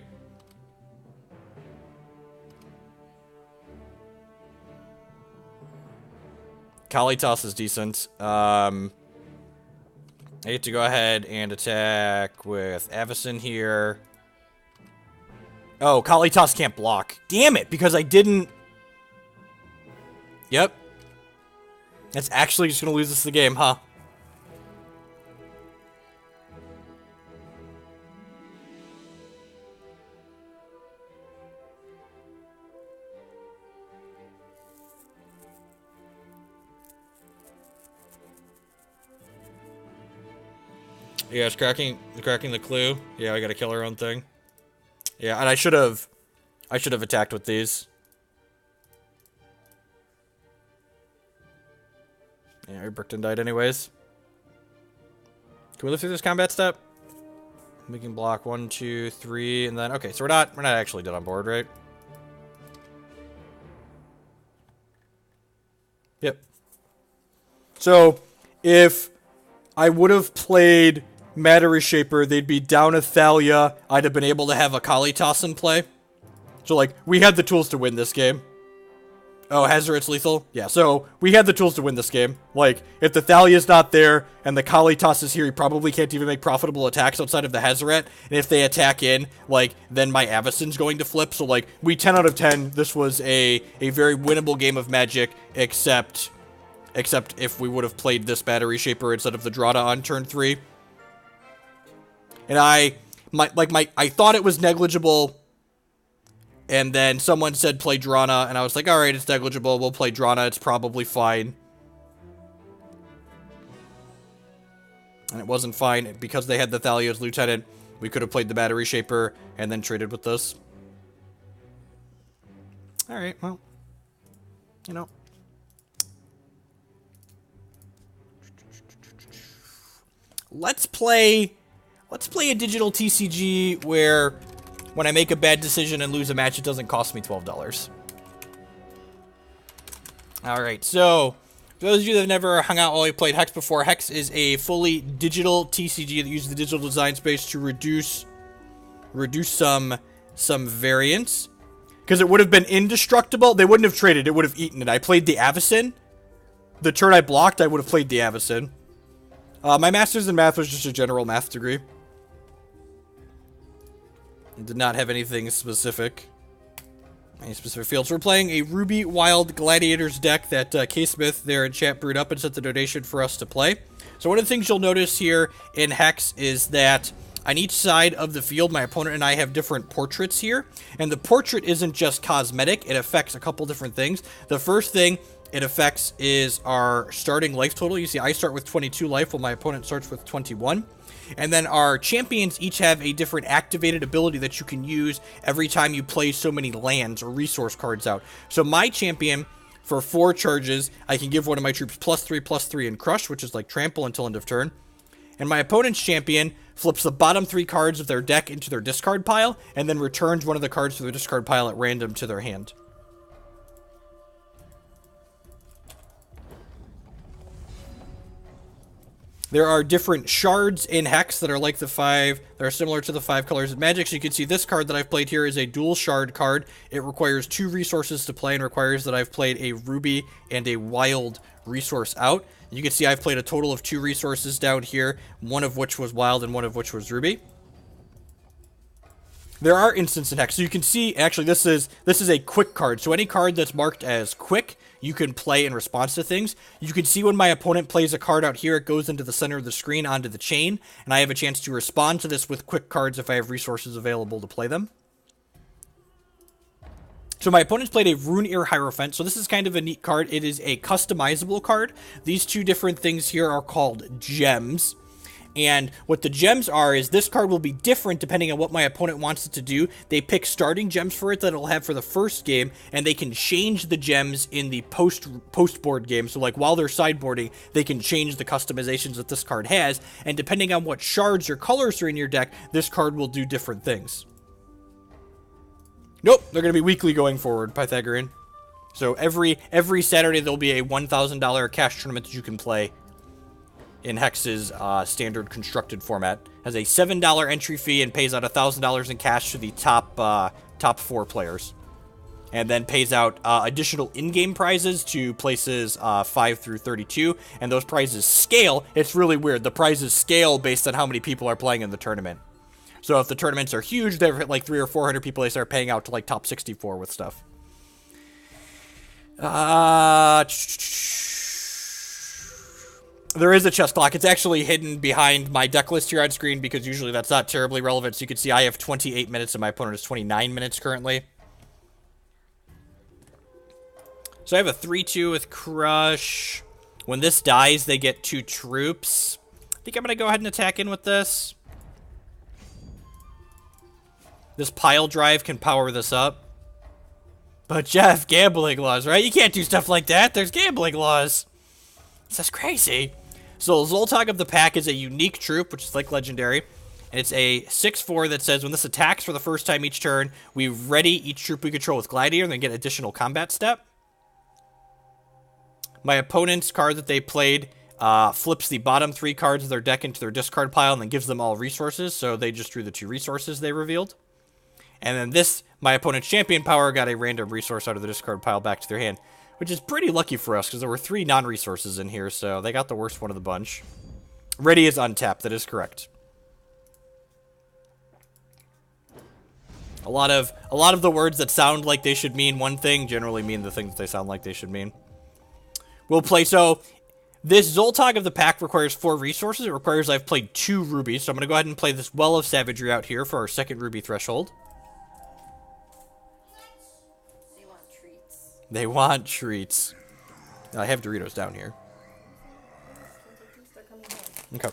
Kalitas is decent. I get to go ahead and attack with Avacyn here. Oh, Kalitas can't block. Damn it, because I didn't... Yep. That's actually just going to lose us the game, huh? Yeah, it's cracking the clue. Yeah, I gotta kill our own thing. Yeah, and I should have attacked with these. Yeah, Brickton died anyways. Can we live through this combat step? We can block 1, 2, 3, and then okay, so we're not actually dead on board, right? Yep. So if I would have played Matter Reshaper, they'd be down a Thalia. I'd have been able to have a Kalitas in play. So, like, we had the tools to win this game. Oh, Hazoret's lethal? Yeah, so we had the tools to win this game. Like, if the Thalia's not there and the Kalitas is here, he probably can't even make profitable attacks outside of the Hazoret. And if they attack in, like, then my Avacyn's going to flip. So, like, we 10 out of 10. This was a very winnable game of Magic, except if we would have played this Matter Reshaper instead of the Drana on turn 3. And I thought it was negligible, and then someone said play Drana, and I was like, alright, it's negligible, we'll play Drana, it's probably fine. And it wasn't fine, because they had the Thalia's Lieutenant, we could have played the Matter Reshaper, and then traded with this. Alright, well, you know. Let's play a digital TCG where when I make a bad decision and lose a match, it doesn't cost me $12. Alright, so for those of you that have never hung out while we played Hex before, Hex is a fully digital TCG that uses the digital design space to reduce some variance. Because it would have been indestructible. They wouldn't have traded, it would have eaten it. I played the Avacyn. The turn I blocked, I would have played the Avacyn. My master's in math was just a general math degree. I did not have anything specific. Any specific fields. We're playing a Ruby Wild Gladiators deck that K-Smith there in chat brewed up and sent the donation for us to play. So one of the things you'll notice here in Hex is that on each side of the field, my opponent and I have different portraits here. And the portrait isn't just cosmetic, it affects a couple different things. The first thing it affects is our starting life total. You see, I start with 22 life while my opponent starts with 21. And then our champions each have a different activated ability that you can use every time you play so many lands or resource cards out. So my champion For 4 charges, I can give one of my troops +3/+3 in Crush, which is like Trample until end of turn. And my opponent's champion flips the bottom 3 cards of their deck into their discard pile, and then returns one of the cards to their discard pile at random to their hand. There are different shards in Hex that are like the 5, that are similar to the 5 colors of Magic. So you can see this card that I've played here is a dual shard card. It requires 2 resources to play and requires that I've played a Ruby and a Wild resource out. You can see I've played a total of 2 resources down here, one of which was Wild and one of which was Ruby. There are instances in Hex, so you can see, actually, this is a quick card. So any card that's marked as quick, you can play in response to things. You can see when my opponent plays a card out here, it goes into the center of the screen onto the chain, and I have a chance to respond to this with quick cards if I have resources available to play them. So my opponent's played a Rune-Ear Hierophant, so this is kind of a neat card. It is a customizable card. These 2 different things here are called gems. And what the gems are is this card will be different depending on what my opponent wants it to do. They pick starting gems for it that it'll have for the first game, and they can change the gems in the post-board game. So like while they're sideboarding, they can change the customizations that this card has, and depending on what shards or colors are in your deck, this card will do different things. Nope, they're going to be weekly going forward, Pythagorean. So every Saturday there'll be a $1,000 cash tournament that you can play in Hex's standard constructed format. Has a $7 entry fee and pays out $1,000 in cash to the top 4 players. And then pays out additional in-game prizes to places 5 through 32. And those prizes scale. It's really weird. The prizes scale based on how many people are playing in the tournament. So if the tournaments are huge, they've hit like 300 or 400 people, they start paying out to like top 64 with stuff. There is a chess clock. It's actually hidden behind my deck list here on screen because usually that's not terribly relevant. So you can see I have 28 minutes and my opponent has 29 minutes currently. So I have a 3-2 with Crush. When this dies, they get 2 troops. I think I'm going to go ahead and attack in with this. This pile drive can power this up. But Jeff, gambling laws, right? You can't do stuff like that. There's gambling laws. This is crazy. So Zoltag of the Pack is a unique troop, which is like legendary. And it's a 6/4 that says when this attacks for the first time each turn, we ready each troop we control with Gladiator and then get additional combat step. My opponent's card that they played flips the bottom 3 cards of their deck into their discard pile and then gives them all resources. So they just drew the 2 resources they revealed. And then this, my opponent's champion power, got a random resource out of the discard pile back to their hand. Which is pretty lucky for us, because there were 3 non-resources in here, so they got the worst one of the bunch. Ready is untapped, that is correct. A lot of the words that sound like they should mean one thing generally mean the things they sound like they should mean. We'll play, so this Zoltag of the Pack requires 4 resources. It requires I've played 2 rubies, so I'm going to go ahead and play this Well of Savagery out here for our 2nd ruby threshold. They want treats. I have Doritos down here. Okay.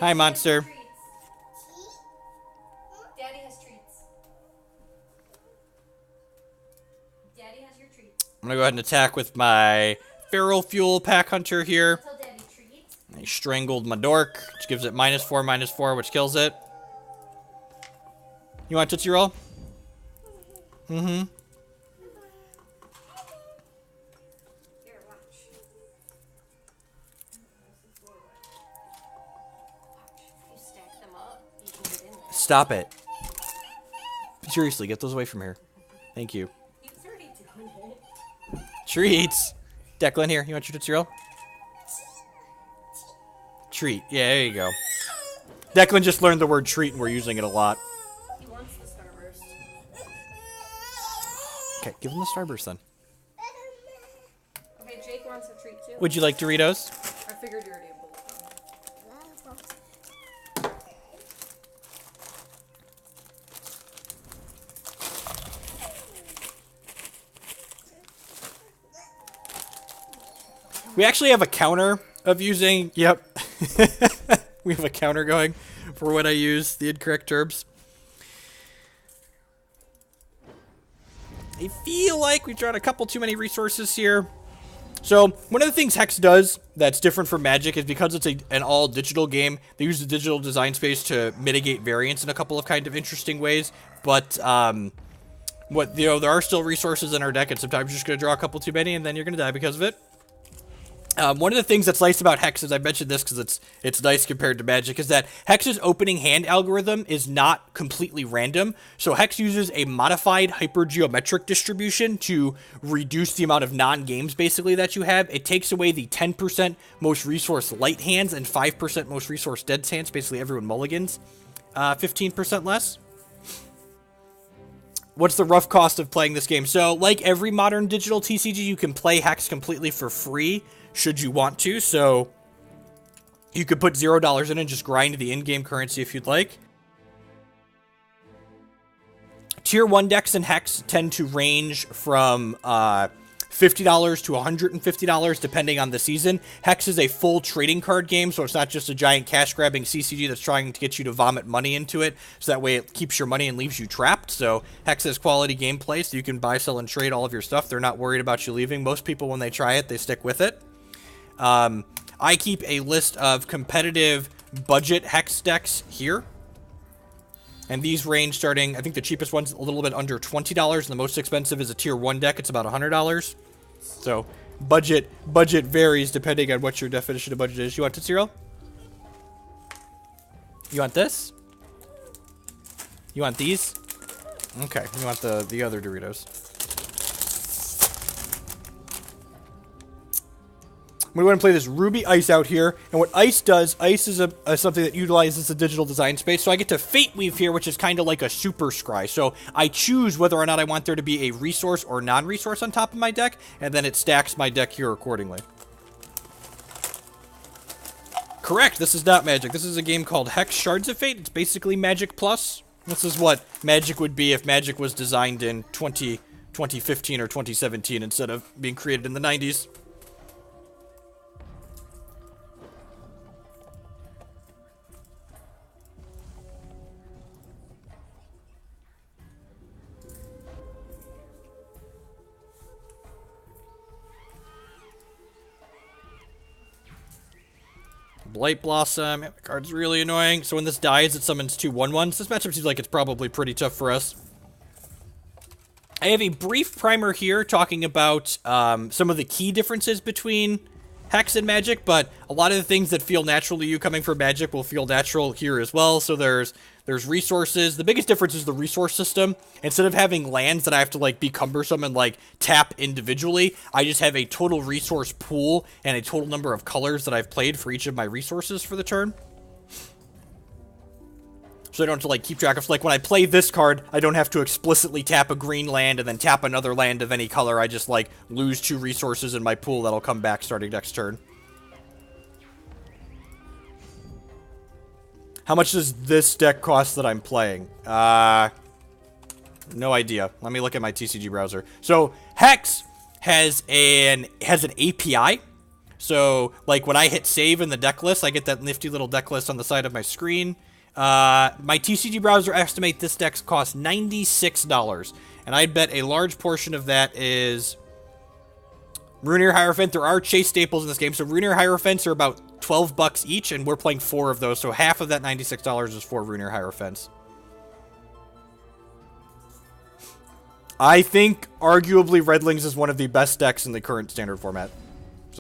Hi, monster. Daddy has treats. Daddy has your treats. I'm gonna go ahead and attack with my Feral Fuel Pack Hunter here. Tell Daddy treats. I strangled my dork, which gives it -4/-4, which kills it. You want Tootsie Roll? Mm-hmm. Stop it. Seriously, get those away from here. Thank you. He's already doing it. Treats. Declan, here. You want your Tootsie Roll? Treat. Yeah, there you go. Declan just learned the word treat and we're using it a lot. He wants the Starburst. Okay, give him the Starburst then. Okay, Jake wants a treat too. Would you like Doritos? I figured you already had both of them. We actually have a counter of using, yep. We have a counter going for when I use the incorrect terms. I feel like we've drawn a couple too many resources here. So, one of the things Hex does that's different from Magic is because it's an all-digital game, they use the digital design space to mitigate variance in a couple of kind of interesting ways. But, there are still resources in our deck, and sometimes you're just going to draw a couple too many, and then you're going to die because of it. One of the things that's nice about Hex, is I mentioned this because it's nice compared to Magic, is that Hex's opening hand algorithm is not completely random. So Hex uses a modified hypergeometric distribution to reduce the amount of non-games basically that you have. It takes away the 10% most resource light hands and 5% most resource dead hands. Basically everyone mulligans 15% less. What's the rough cost of playing this game? So, like every modern digital TCG, you can play Hex completely for free, should you want to. So, you could put $0 in and just grind the in-game currency if you'd like. Tier 1 decks in Hex tend to range from $50 to $150 depending on the season. Hex is a full trading card game, so it's not just a giant cash-grabbing CCG that's trying to get you to vomit money into it, so that way it keeps your money and leaves you trapped. So Hex has quality gameplay, so you can buy, sell, and trade all of your stuff. They're not worried about you leaving. Most people, when they try it, they stick with it. I keep a list of competitive budget Hex decks here. And these range starting, I think the cheapest one's a little bit under $20, and the most expensive is a Tier 1 deck. It's about $100. So, budget varies depending on what your definition of budget is. You want Tootsie Roll? You want this? You want these? Okay, you want the other Doritos. I'm going to play this Ruby Ice out here, and what Ice does, Ice is something that utilizes the digital design space, so I get to Fate Weave here, which is kind of like a super scry. So I choose whether or not I want there to be a resource or non-resource on top of my deck, and then it stacks my deck here accordingly. Correct, this is not Magic. This is a game called Hex Shards of Fate. It's basically Magic Plus. This is what Magic would be if Magic was designed in 2015 or 2017 instead of being created in the 90s. Blight Blossom. Yeah, the card's really annoying. So when this dies, it summons 2 1/1s. This matchup seems like it's probably pretty tough for us. I have a brief primer here talking about some of the key differences between Hex and Magic, but a lot of the things that feel natural to you coming from Magic will feel natural here as well. So there's resources. The biggest difference is the resource system. Instead of having lands that I have to like be cumbersome and like tap individually, I just have a total resource pool and a total number of colors that I've played for each of my resources for the turn. So I don't have to like keep track of, so like when I play this card, I don't have to explicitly tap a green land and then tap another land of any color. I just like lose 2 resources in my pool that'll come back starting next turn. How much does this deck cost that I'm playing? No idea. Let me look at my TCG browser. So Hex has an API. So like when I hit save in the deck list, I get that nifty little deck list on the side of my screen. My TCG browser estimates this deck costs $96, and I'd bet a large portion of that is Runeir Hierophant. There are chase staples in this game, so Runeir Hierophants are about $12 each, and we're playing 4 of those, so half of that $96 is for Runeir Hierophants. I think, arguably, Redlings is one of the best decks in the current standard format.